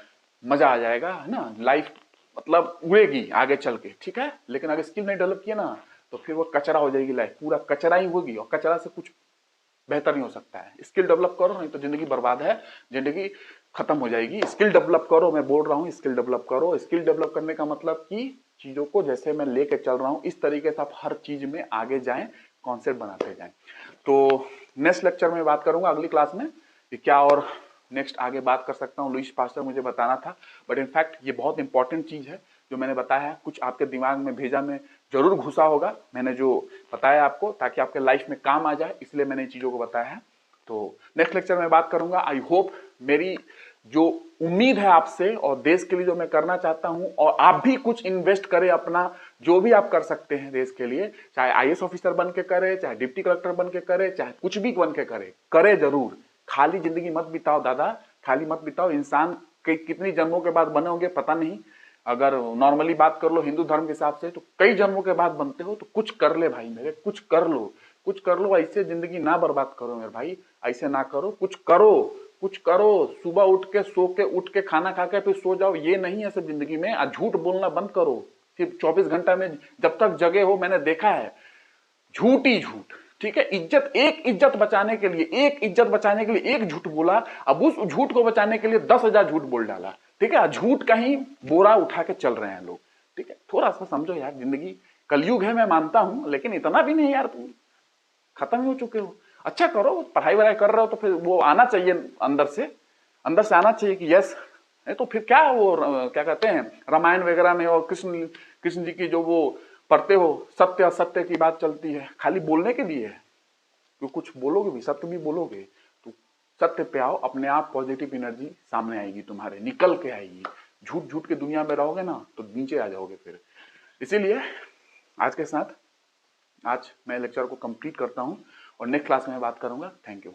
मजा आ जाएगा, है ना। लाइफ मतलब उड़ेगी आगे चल के। ठीक है, लेकिन अगर स्किल नहीं डेवलप किया ना, तो फिर वो कचरा हो जाएगी लाइफ, पूरा कचरा ही होगी, और कचरा से कुछ बेहतर नहीं हो सकता है। स्किल डेवलप करो, नहीं तो जिंदगी बर्बाद है, जिंदगी खत्म हो जाएगी। स्किल डेवलप करो, मैं बोल रहा हूँ स्किल डेवलप करो। स्किल डेवलप करने का मतलब कि चीजों को जैसे मैं लेके चल रहा हूँ इस तरीके से आप हर चीज में आगे जाएं, कॉन्सेप्ट बनाते जाएं। तो नेक्स्ट लेक्चर में बात करूंगा अगली क्लास में कि क्या और नेक्स्ट आगे बात कर सकता हूँ। लुइस पास्टर मुझे बताना था, बट इनफैक्ट ये बहुत इंपॉर्टेंट चीज है जो मैंने बताया है। कुछ आपके दिमाग में भेजा में जरूर घुसा होगा मैंने जो बताया आपको, ताकि आपके लाइफ में काम आ जाए, इसलिए मैंने इन चीजों को बताया है। तो नेक्स्ट लेक्चर में बात करूंगा। आई होप मेरी जो उम्मीद है आपसे और देश के लिए जो मैं करना चाहता हूं, और आप भी कुछ इन्वेस्ट करें अपना, जो भी आप कर सकते हैं देश के लिए, चाहे आईएएस ऑफिसर बन के करे, चाहे डिप्टी कलेक्टर बन के करे, चाहे कुछ भी बन के करे जरूर। खाली जिंदगी मत बिताओ दादा, खाली मत बिताओ। इंसान कितनी जन्मों के बाद बने होंगे पता नहीं। अगर नॉर्मली बात कर लो हिंदू धर्म के हिसाब से, तो कई जन्मों के बाद बनते हो। तो कुछ कर ले भाई मेरे, कुछ कर लो, कुछ कर लो। ऐसे जिंदगी ना बर्बाद करो मेरे भाई, ऐसे ना करो, कुछ करो, कुछ करो। सुबह उठ के सो के उठ के खाना खा के फिर सो जाओ, ये नहीं है सब जिंदगी में। झूठ बोलना बंद करो। सिर्फ 24 घंटा में जब तक जगे हो, मैंने देखा है झूठ ही झूठ। ठीक है, इज्जत, एक इज्जत बचाने के लिए, एक इज्जत बचाने के लिए एक झूठ बोला, अब उस झूठ को बचाने के लिए 10,000 झूठ बोल डाला। ठीक है, झूठ का ही बोरा उठा के चल रहे हैं लोग। ठीक है, थोड़ा सा समझो यार, जिंदगी कलयुग है मैं मानता हूं, लेकिन इतना भी नहीं यार, तुम खत्म ही हो चुके हो। अच्छा करो, पढ़ाई वढ़ाई कर रहे हो तो फिर वो आना चाहिए अंदर से, अंदर से आना चाहिए कि यस। तो फिर क्या वो क्या कहते हैं रामायण वगैरह में, और कृष्ण कृष्ण जी की जो वो पढ़ते हो, सत्य असत्य की बात चलती है, खाली बोलने के लिए है। तो कुछ बोलोगे भी, सत्य भी बोलोगे, तो सत्य पे आओ, अपने आप पॉजिटिव एनर्जी सामने आएगी, तुम्हारे निकल के आएगी। झूठ झूठ की दुनिया में रहोगे ना तो नीचे आ जाओगे फिर। इसीलिए आज के साथ आज मैं लेक्चर को कंप्लीट करता हूं, और नेक्स्ट क्लास में बात करूंगा। Thank you.